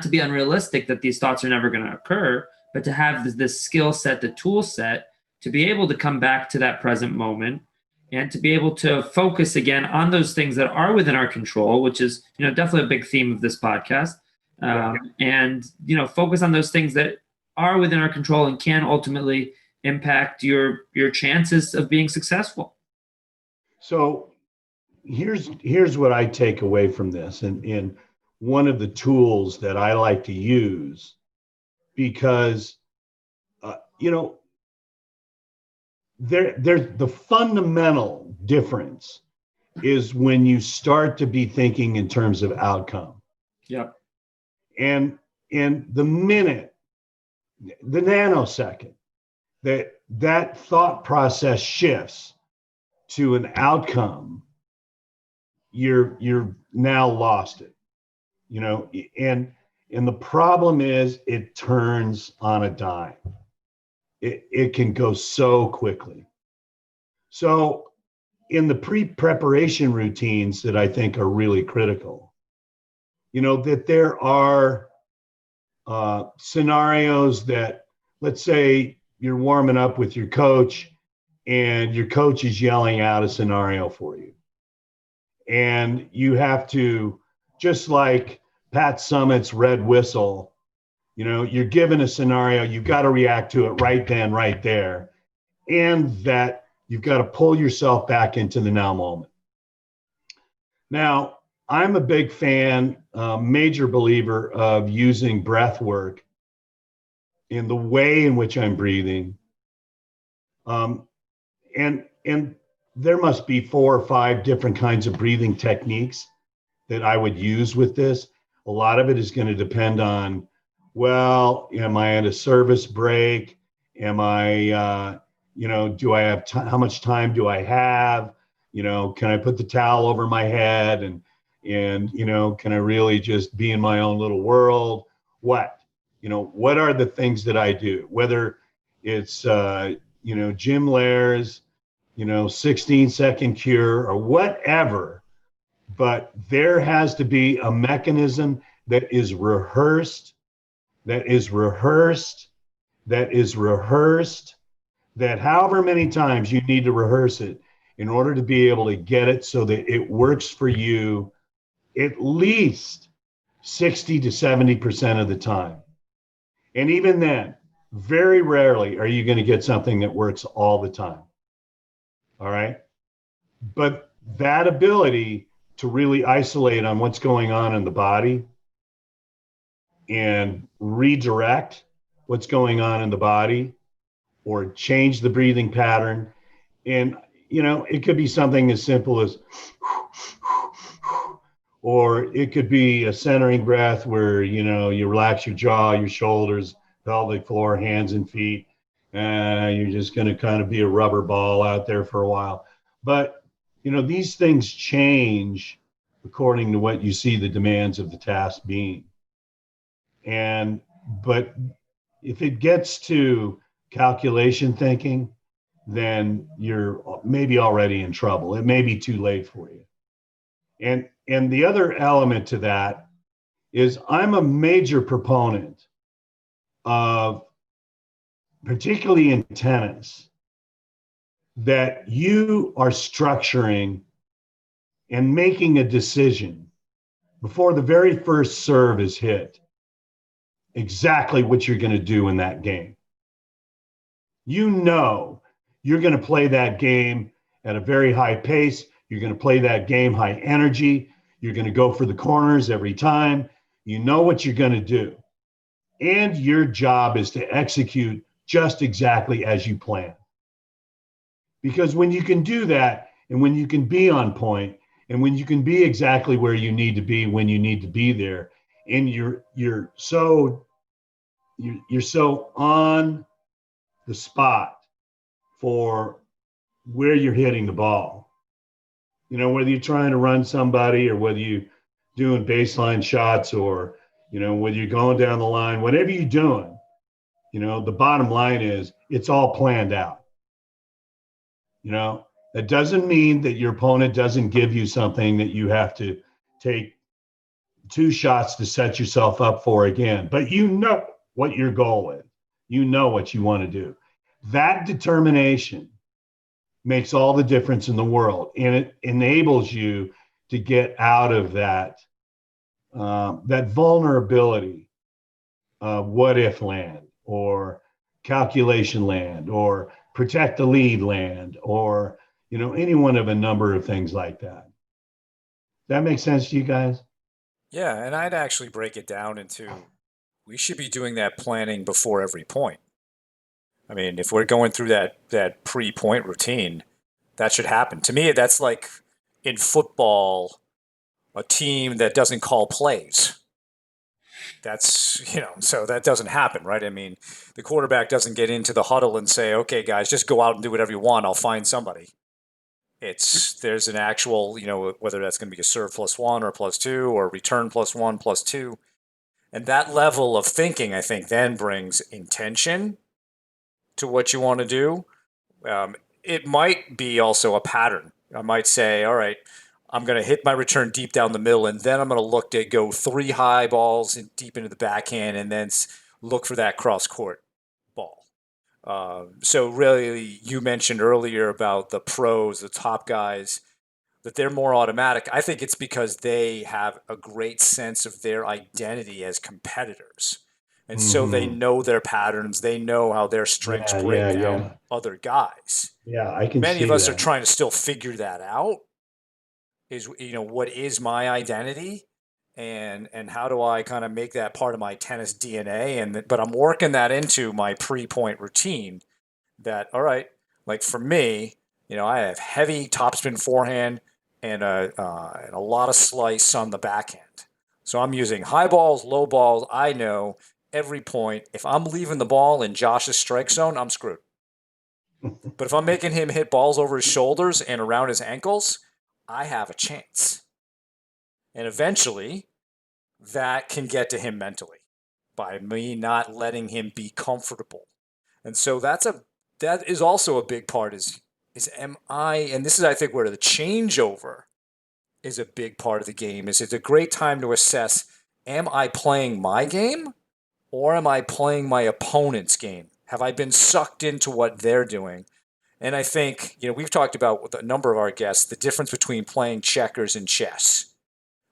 be unrealistic that these thoughts are never going to occur, but to have this skill set, the tool set, to be able to come back to that present moment and to be able to focus again on those things that are within our control, which is definitely a big theme of this podcast. And focus on those things that are within our control and can ultimately impact your chances of being successful. So here's what I take away from this, and one of the tools that I like to use, because there's the fundamental difference is when you start to be thinking in terms of outcome. Yep. And the minute, the nanosecond that thought process shifts to an outcome, you're now lost it. And the problem is it turns on a dime. It can go so quickly. So in the pre-preparation routines that I think are really critical, that there are scenarios that, let's say you're warming up with your coach and your coach is yelling out a scenario for you. And you have to, just like Pat Summitt's red whistle, you're given a scenario, you've got to react to it right then, right there. And that you've got to pull yourself back into the now moment. Now, I'm a big fan, major believer of using breath work in the way in which I'm breathing. And there must be 4 or 5 different kinds of breathing techniques that I would use with this. A lot of it is going to depend on, well, am I at a service break? Am I, do I have time? How much time do I have? Can I put the towel over my head and can I really just be in my own little world? What are the things that I do? Whether it's, Jim Lair's, 16-second cure or whatever. But there has to be a mechanism that is rehearsed, that is rehearsed, that is rehearsed, that however many times you need to rehearse it in order to be able to get it so that it works for you at least 60 to 70% of the time. And even then, very rarely are you going to get something that works all the time. All right. But that ability to really isolate on what's going on in the body and redirect what's going on in the body or change the breathing pattern. And, it could be something as simple as, or it could be a centering breath where, you relax your jaw, your shoulders, pelvic floor, hands and feet. You're just going to kind of be a rubber ball out there for a while. But, these things change according to what you see the demands of the task being. But if it gets to calculation thinking, then you're maybe already in trouble. It may be too late for you. And the other element to that is I'm a major proponent of, particularly in tennis, that you are structuring and making a decision before the very first serve is hit exactly what you're going to do in that game. You're going to play that game at a very high pace. You're going to play that game high energy. You're going to go for the corners every time. You know what you're going to do. And your job is to execute just exactly as you plan. Because when you can do that, and when you can be on point, and when you can be exactly where you need to be when you need to be there, and you're so on the spot for where you're hitting the ball. Whether you're trying to run somebody or whether you're doing baseline shots or, whether you're going down the line, whatever you're doing, the bottom line is it's all planned out. That doesn't mean that your opponent doesn't give you something that you have to take 2 shots to set yourself up for again, but what your goal is. What you want to do. That determination makes all the difference in the world, and it enables you to get out of that vulnerability of what if land or calculation land or protect the lead land or any one of a number of things like that. That makes sense to you guys? Yeah, and I'd actually break it down into we should be doing that planning before every point. I mean, if we're going through that pre-point routine, that should happen. To me, that's like in football, a team that doesn't call plays. That's, so that doesn't happen, right? I mean, the quarterback doesn't get into the huddle and say, okay, guys, just go out and do whatever you want. I'll find somebody. There's an actual, whether that's going to be a serve +1 or +2 or return +1, +2. And that level of thinking, I think, then brings intention to what you want to do. It might be also a pattern. I might say, all right, I'm going to hit my return deep down the middle, and then I'm going to look to go 3 high balls deep into the backhand and then look for that cross-court ball. So really, you mentioned earlier about the pros, the top guys, that they're more automatic. I think it's because they have a great sense of their identity as competitors. And so they know their patterns. They know how their strengths break down other guys. Yeah, I can Many see of us that. are trying to still figure that out. Is, what is my identity? And how do I kind of make that part of my tennis DNA? But I'm working that into my pre-point routine. That, all right, like for me, I have heavy topspin forehand and a lot of slice on the backhand. So I'm using high balls, low balls. I know every point. If I'm leaving the ball in Josh's strike zone, I'm screwed. But if I'm making him hit balls over his shoulders and around his ankles, I have a chance. And eventually, that can get to him mentally by me not letting him be comfortable. And so that is also a big part is and this is, I think, where the changeover is a big part of the game, is it's a great time to assess, am I playing my game or am I playing my opponent's game? Have I been sucked into what they're doing? And I think, we've talked about with a number of our guests, the difference between playing checkers and chess.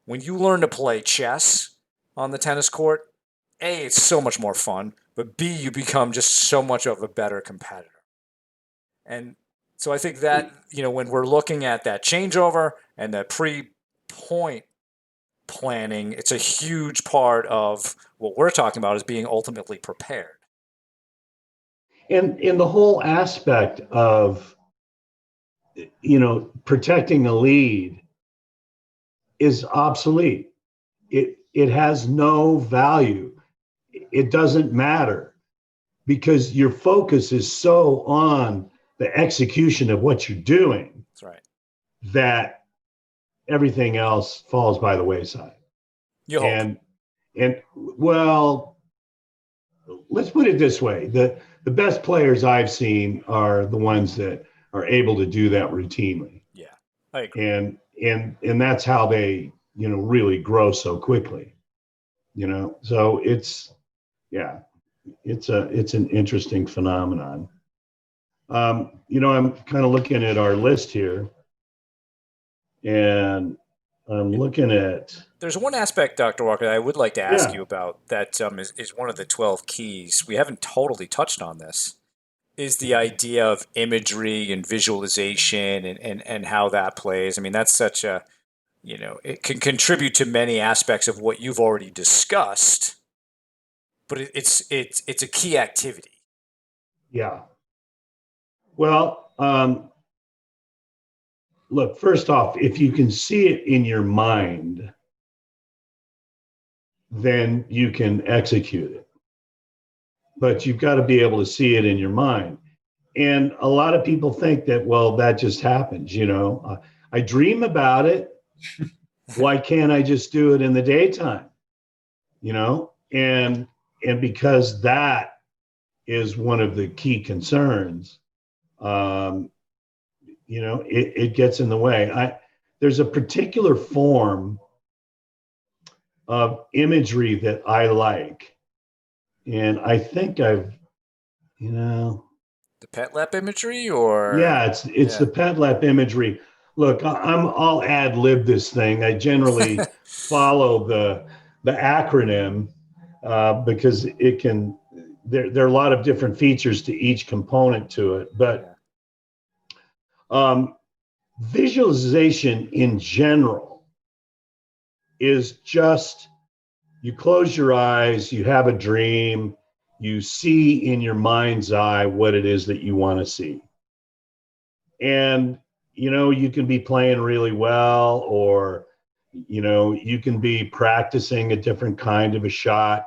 When you learn to play chess on the tennis court, A, it's so much more fun, but B, you become just so much of a better competitor. And so I think that, when we're looking at that changeover and that pre-point planning, it's a huge part of what we're talking about is being ultimately prepared. And in the whole aspect of, protecting a lead is obsolete. It has no value. It doesn't matter because your focus is so on the execution of what you're doing. That's right. That everything else falls by the wayside. You hope. And well, let's put it this way. The best players I've seen are the ones that are able to do that routinely. Yeah, I agree. And that's how they, really grow so quickly. So it's an interesting phenomenon. I'm kind of looking at our list here, and I'm looking at. There's one aspect, Dr. Walker, that I would like to ask you about that is one of the 12 keys. We haven't totally touched on this, is the idea of imagery and visualization and how that plays. I mean, that's such a, it can contribute to many aspects of what you've already discussed, but it's a key activity. Yeah. Well, look, first off, if you can see it in your mind, then you can execute it. But you've got to be able to see it in your mind. And a lot of people think that, well, that just happens, I dream about it. Why can't I just do it in the daytime? And because that is one of the key concerns, it gets in the way. There's a particular form of imagery that I like. And I think I've, The PETTLEP imagery or? Yeah, it's the PETTLEP imagery. Look, I'll ad lib this thing. I generally follow the acronym because it can, there are a lot of different features to each component to it. But visualization in general is just, you close your eyes, you have a dream, you see in your mind's eye what it is that you want to see. And, you can be playing really well, or, you can be practicing a different kind of a shot.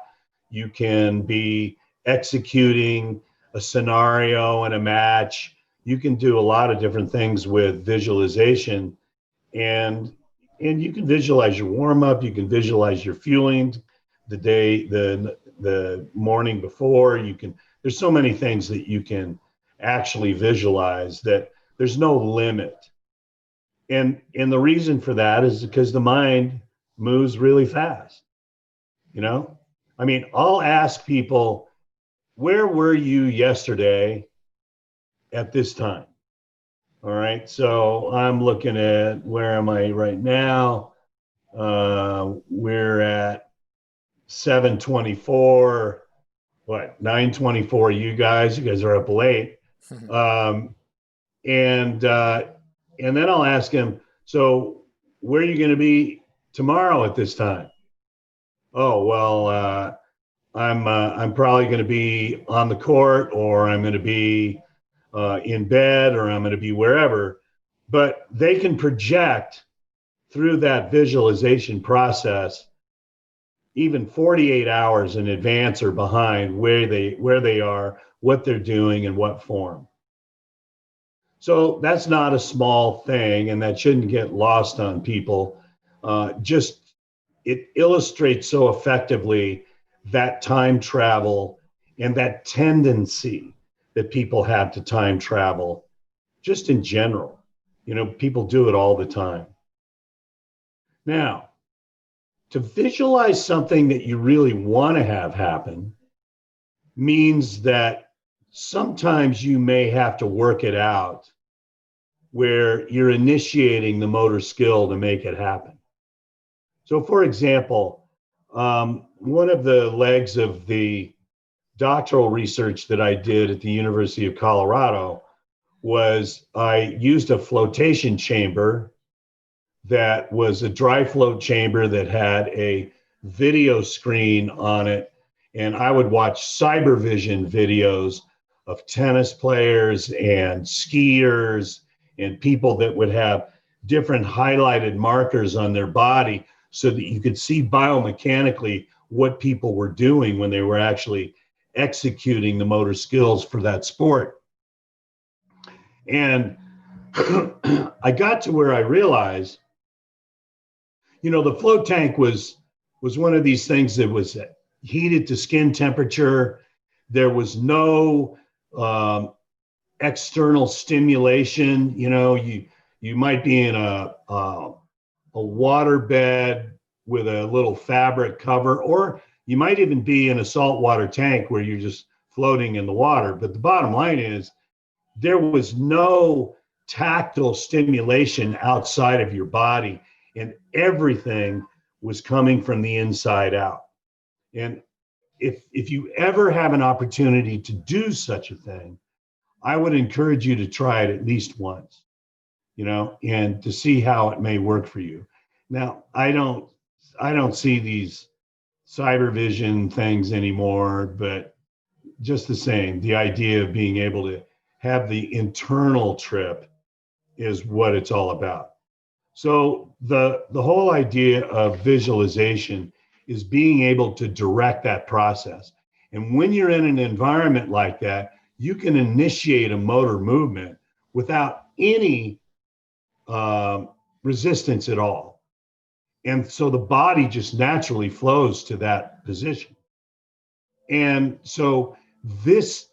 You can be executing a scenario in a match. You can do a lot of different things with visualization, and you can visualize your warm up. You can visualize your fueling the morning before. There's so many things that you can actually visualize that there's no limit. And the reason for that is because the mind moves really fast. I mean, I'll ask people, where were you yesterday at this time? All right. So I'm looking at, where am I right now? We're at 7:24, 9:24, you guys are up late. And then I'll ask him, so where are you going to be tomorrow at this time? Oh, well, I'm probably going to be on the court, or I'm going to be in bed, or I'm going to be wherever. But they can project through that visualization process even 48 hours in advance or behind where they are, what they're doing, and what form. So that's not a small thing, and that shouldn't get lost on people. Just it illustrates so effectively that time travel and that tendency that people have to time travel just in general. People do it all the time. Now, to visualize something that you really want to have happen means that sometimes you may have to work it out where you're initiating the motor skill to make it happen. So, for example, one of the legs of the doctoral research that I did at the University of Colorado was I used a flotation chamber that was a dry float chamber that had a video screen on it. And I would watch cybervision videos of tennis players and skiers and people that would have different highlighted markers on their body so that you could see biomechanically what people were doing when they were actually executing the motor skills for that sport. And I got to where I realized, the float tank was one of these things that was heated to skin temperature. There was no external stimulation. You might be in a water bed with a little fabric cover, or you might even be in a saltwater tank where you're just floating in the water. But the bottom line is there was no tactile stimulation outside of your body, and everything was coming from the inside out. And if you ever have an opportunity to do such a thing, I would encourage you to try it at least once, and to see how it may work for you. Now, I don't see these cybervision things anymore, but just the same, the idea of being able to have the internal trip is what it's all about. So the whole idea of visualization is being able to direct that process. And when you're in an environment like that, you can initiate a motor movement without any resistance at all. And so the body just naturally flows to that position. And so this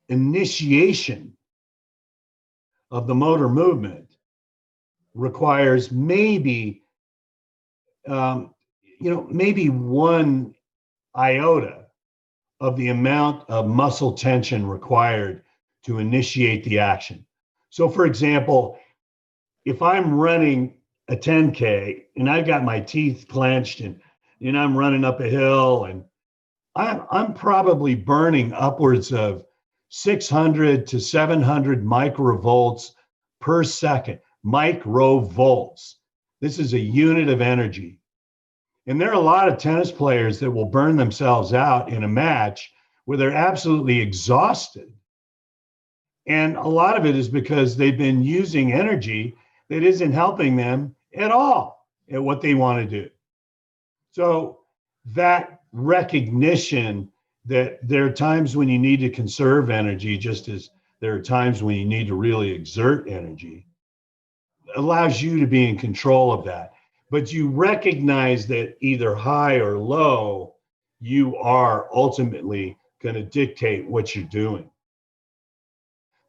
initiation of the motor movement requires maybe maybe one iota of the amount of muscle tension required to initiate the action. So, for example, if I'm running a 10K and I've got my teeth clenched and I'm running up a hill, and I'm probably burning upwards of 600 to 700 microvolts per second. Microvolts. This is a unit of energy. And there are a lot of tennis players that will burn themselves out in a match where they're absolutely exhausted. And a lot of it is because they've been using energy that isn't helping them at all at what they want to do. So that recognition that there are times when you need to conserve energy, just as there are times when you need to really exert energy, allows you to be in control of that. But you recognize that either high or low, you are ultimately going to dictate what you're doing.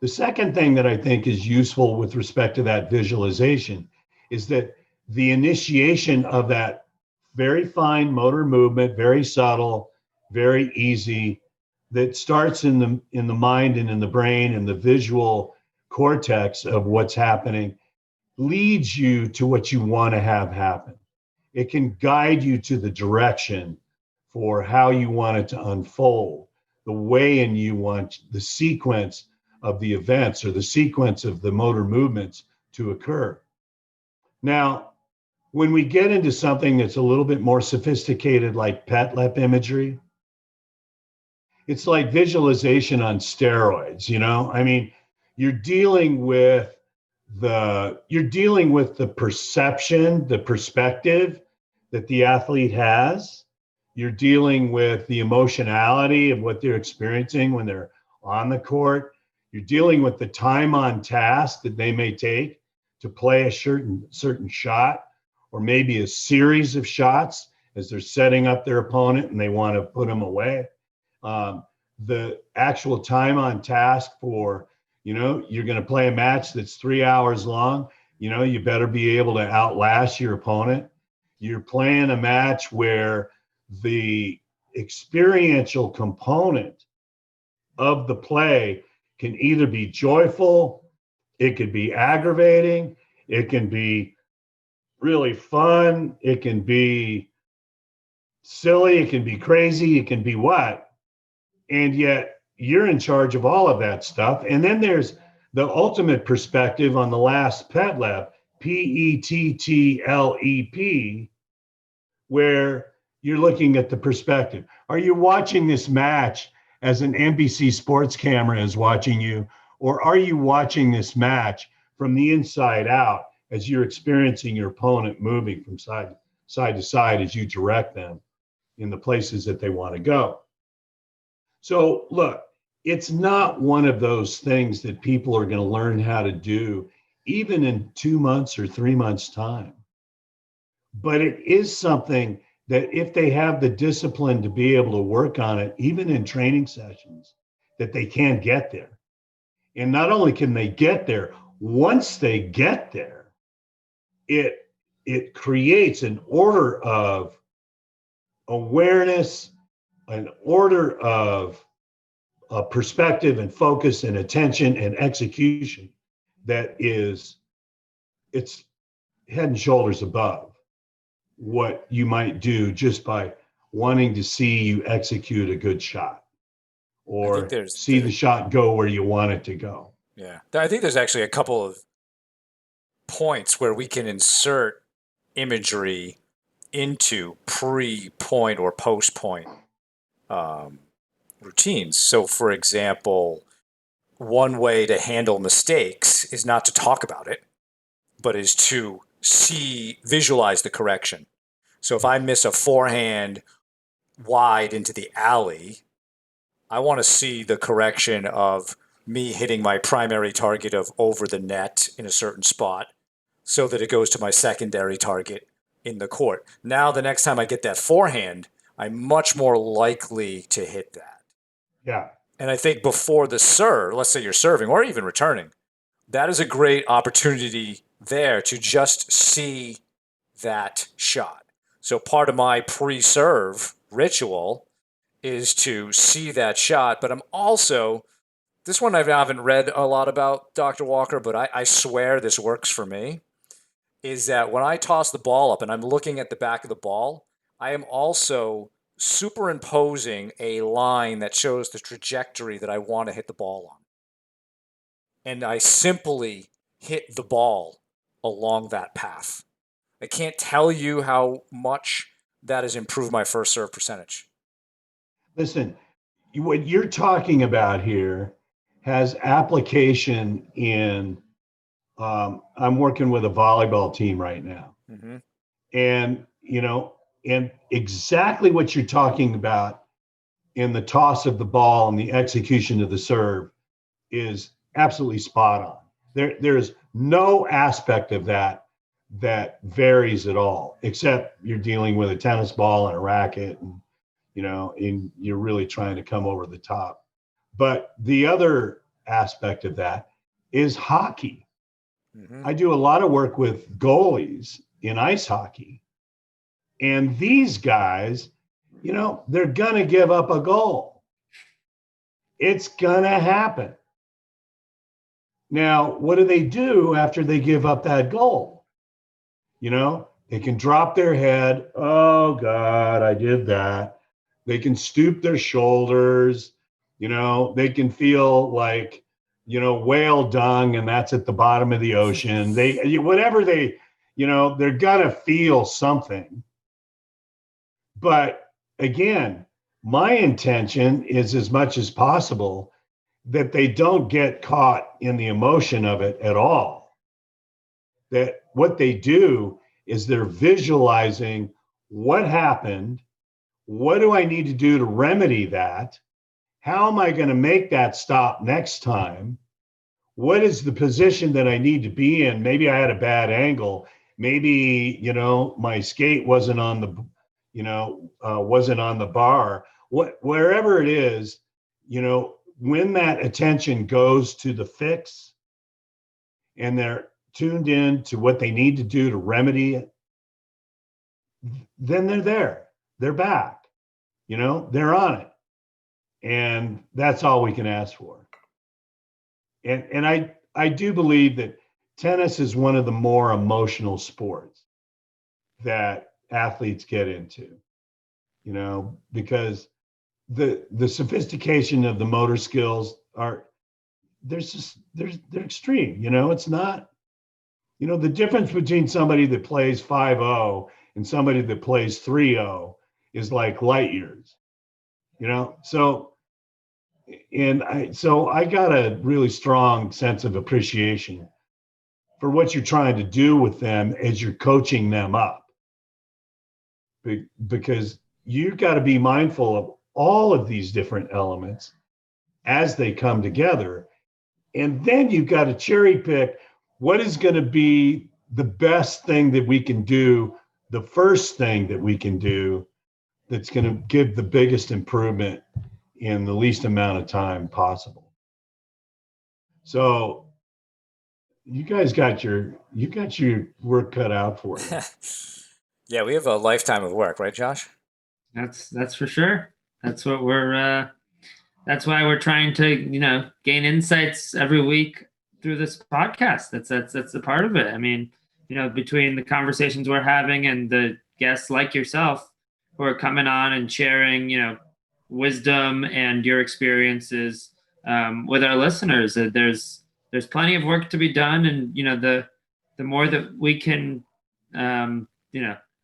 The second thing that I think is useful with respect to that visualization is that the initiation of that very fine motor movement, very subtle, very easy, that starts in the mind and in the brain and the visual cortex of what's happening, leads you to what you want to have happen. It can guide you to the direction for how you want it to unfold, the way in you want the sequence of the events or the sequence of the motor movements to occur. Now, when we get into something that's a little bit more sophisticated, like PETTLEP imagery, it's like visualization on steroids. You're dealing with the perception, the perspective that the athlete has. You're dealing with the emotionality of what they're experiencing when they're on the court. You're dealing with the time on task that they may take to play a certain shot, or maybe a series of shots as they're setting up their opponent and they want to put them away. The actual time on task for You're going to play a match that's 3 hours long. You better be able to outlast your opponent. You're playing a match where the experiential component of the play can either be joyful, it could be aggravating, it can be really fun, it can be silly, it can be crazy, it can be what. And yet you're in charge of all of that stuff. And then there's the ultimate perspective on the last PETTLEP, PETTLEP, where you're looking at the perspective. Are you watching this match as an NBC sports camera is watching you, or are you watching this match from the inside out as you're experiencing your opponent moving from side to side as you direct them in the places that they want to go? So look, it's not one of those things that people are going to learn how to do even in 2 months or 3 months' time. But it is something that if they have the discipline to be able to work on it, even in training sessions, that they can get there. And not only can they get there, once they get there, it creates an order of awareness, an order of perspective and focus and attention and execution that it's head and shoulders above what you might do just by wanting to see you execute a good shot or see the shot go where you want it to go. Yeah. I think there's actually a couple of points where we can insert imagery into pre-point or post-point routines. So, for example, one way to handle mistakes is not to talk about it, but is to visualize the correction. So if I miss a forehand wide into the alley, I want to see the correction of me hitting my primary target of over the net in a certain spot so that it goes to my secondary target in the court. Now, the next time I get that forehand, I'm much more likely to hit that. Yeah. And I think before the serve, let's say you're serving or even returning, that is a great opportunity there to just see that shot. So part of my pre-serve ritual is to see that shot, but I'm also, this one I haven't read a lot about, Dr. Walker, but I swear this works for me, is that when I toss the ball up and I'm looking at the back of the ball, I am also superimposing a line that shows the trajectory that I want to hit the ball on. And I simply hit the ball along that path. I can't tell you how much that has improved my first serve percentage. Listen, what you're talking about here has application in, I'm working with a volleyball team right now. Mm-hmm. And, and exactly what you're talking about in the toss of the ball and the execution of the serve is absolutely spot on. There's no aspect of that varies at all, except you're dealing with a tennis ball and a racket, and and you're really trying to come over the top. But the other aspect of that is hockey. Mm-hmm. I do a lot of work with goalies in ice hockey, and these guys, they're gonna give up a goal. It's gonna happen. Now, what do they do after they give up that goal? They can drop their head. Oh, God, I did that. They can stoop their shoulders. They can feel like, whale dung, and that's at the bottom of the ocean. They're going to feel something. But again, my intention is as much as possible that they don't get caught in the emotion of it at all. That what they do is they're visualizing what happened, what do I need to do to remedy that, how am I going to make that stop next time, what is the position that I need to be in? Maybe I had a bad angle, maybe my skate wasn't on the bar, wherever it is, when that attention goes to the fix and they're tuned in to what they need to do to remedy it, then they're there. They're back. They're on it. And that's all we can ask for. And I do believe that tennis is one of the more emotional sports that athletes get into, because the sophistication of the motor skills they're extreme. It's not, the difference between somebody that plays 5-0 and somebody that plays 3-0 is like light years, so I got a really strong sense of appreciation for what you're trying to do with them as you're coaching them up, because you've got to be mindful of all of these different elements as they come together. And then you've got to cherry pick what is going to be the best thing that we can do, the first thing that we can do that's going to give the biggest improvement in the least amount of time possible. So you guys got your work cut out for you. Yeah, we have a lifetime of work, right, Josh? That's for sure. That's what that's why we're trying to, gain insights every week through this podcast. That's a part of it. I mean, between the conversations we're having and the guests like yourself who are coming on and sharing, wisdom and your experiences with our listeners, there's plenty of work to be done. And, the more that we can,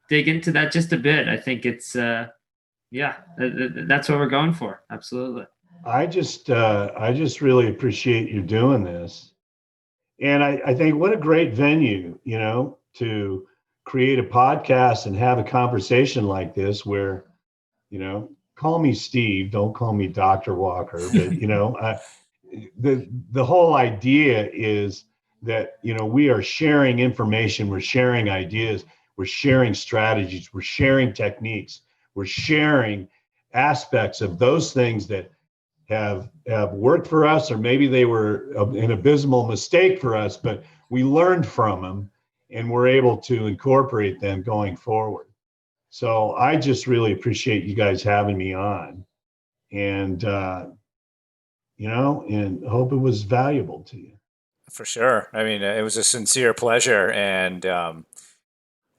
dig into that just a bit, I think it's, that's what we're going for. Absolutely. I just really appreciate you doing this. And I think what a great venue, to create a podcast and have a conversation like this where, call me Steve, don't call me Dr. Walker, but, the whole idea is that, we are sharing information, we're sharing ideas, we're sharing strategies, we're sharing techniques, we're sharing aspects of those things that have worked for us, or maybe they were an abysmal mistake for us, but we learned from them and we're able to incorporate them going forward. So I just really appreciate you guys having me on, and and hope it was valuable to you. For sure. I mean, it was a sincere pleasure. And,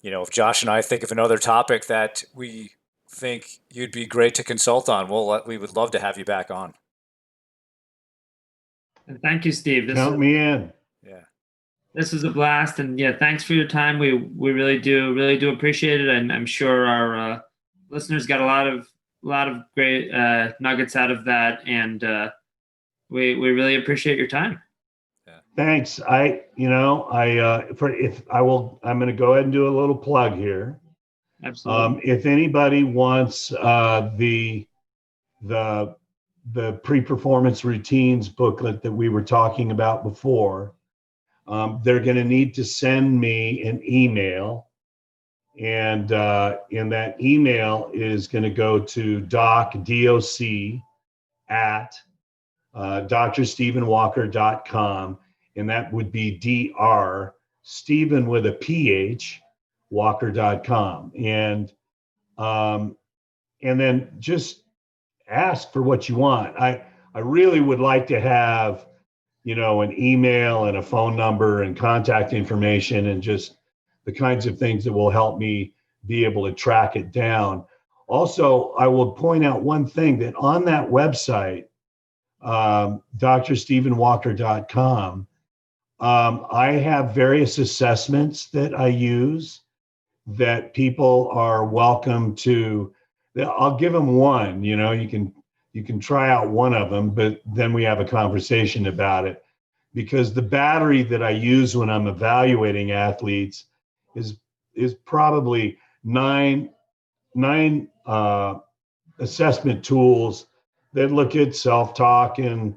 if Josh and I think of another topic that we think you'd be great to consult on, we would love to have you back on. And thank you, Steve. Count me in. Yeah. This was a blast, and thanks for your time. We really do appreciate it, and I'm sure our listeners got a lot of great nuggets out of that, and we really appreciate your time. Thanks. I'm going to go ahead and do a little plug here. Absolutely. If anybody wants the pre-performance routines booklet that we were talking about before, they're going to need to send me an email, and that email is going to go to doc at drstephenwalker.com, and that would be Dr. Stephen with a PH, Walker.com. And then just ask for what you want. I really would like to have, an email and a phone number and contact information, and just the kinds of things that will help me be able to track it down. Also, I will point out one thing, that on that website, drstephenwalker.com, I have various assessments that I use that people are welcome to. I'll give them one. You can try out one of them, but then we have a conversation about it, because the battery that I use when I'm evaluating athletes is probably nine assessment tools that look at self-talk and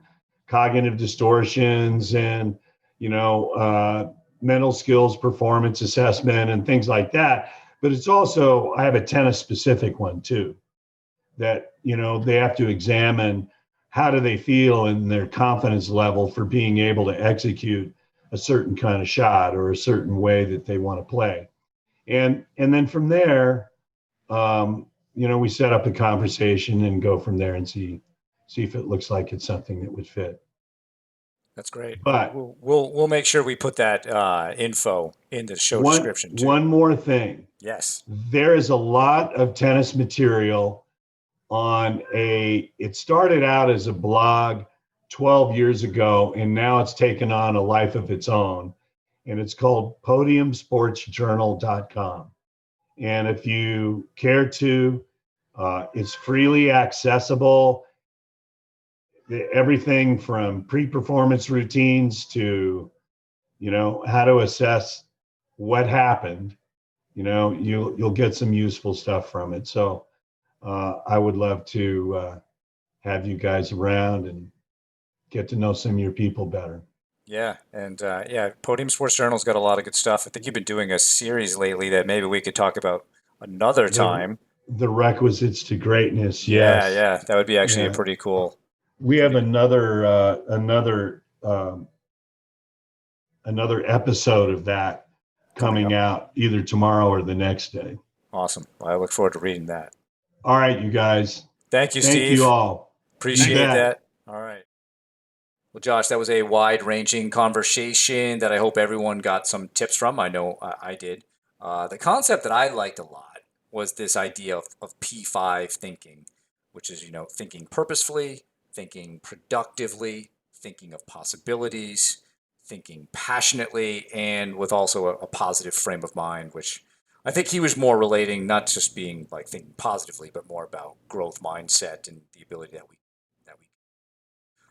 cognitive distortions and mental skills performance assessment and things like that. But it's also, I have a tennis specific one too, that they have to examine how do they feel in their confidence level for being able to execute a certain kind of shot or a certain way that they want to play. And then from there, we set up a conversation and go from there and see if it looks like it's something that would fit. That's great. But we'll make sure we put that info in the show description too. One more thing. Yes. There is a lot of tennis material it started out as a blog 12 years ago, and now it's taken on a life of its own. And it's called podiumsportsjournal.com. And if you care to, it's freely accessible. Everything from pre-performance routines to, how to assess what happened. You'll get some useful stuff from it. So I would love to have you guys around and get to know some of your people better. Yeah, and Podium Sports Journal's got a lot of good stuff. I think you've been doing a series lately that maybe we could talk about another time. The requisites to greatness. Yes. Yeah, that would be actually a pretty cool. We have another episode of that coming out either tomorrow or the next day. Awesome. I look forward to reading that. All right, you guys. Thank you, Steve. Thank you all. Appreciate that. All right. Well, Josh, that was a wide-ranging conversation that I hope everyone got some tips from. I know I did. The concept that I liked a lot was this idea of P5 thinking, which is, thinking purposefully, thinking productively, thinking of possibilities, thinking passionately, and with also a positive frame of mind, which I think he was more relating, not just being like thinking positively, but more about growth mindset and the ability that we.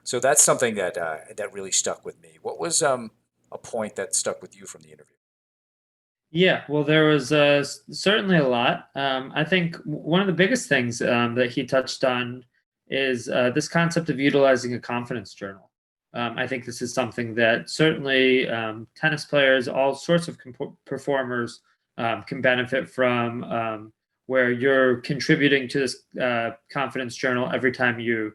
So that's something that really stuck with me. What was a point that stuck with you from the interview? Yeah, well, there was certainly a lot. I think one of the biggest things that he touched on is this concept of utilizing a confidence journal. I think this is something that certainly tennis players, all sorts of performers can benefit from, where you're contributing to this confidence journal every time you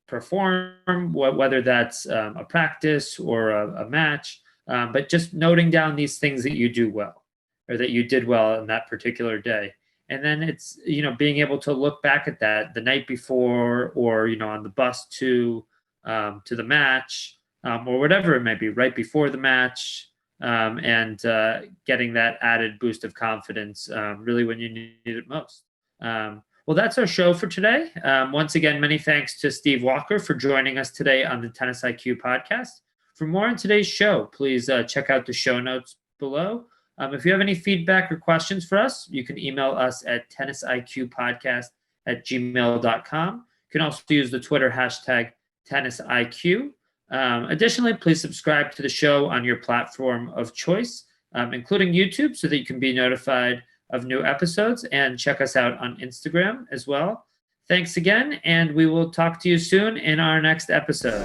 perform, whether that's a practice or a match, but just noting down these things that you do well or that you did well in that particular day. And then it's, being able to look back at that the night before or, on the bus to the match or whatever it may be, right before the match, and getting that added boost of confidence really when you need it most. Well, that's our show for today. Once again, many thanks to Steve Walker for joining us today on the Tennis IQ podcast. For more on today's show, please check out the show notes below. If you have any feedback or questions for us, you can email us at tennisiqpodcast@gmail.com. You can also use the Twitter hashtag tennisiq. Additionally, please subscribe to the show on your platform of choice, including YouTube, so that you can be notified of new episodes, and check us out on Instagram as well. Thanks again, and we will talk to you soon in our next episode.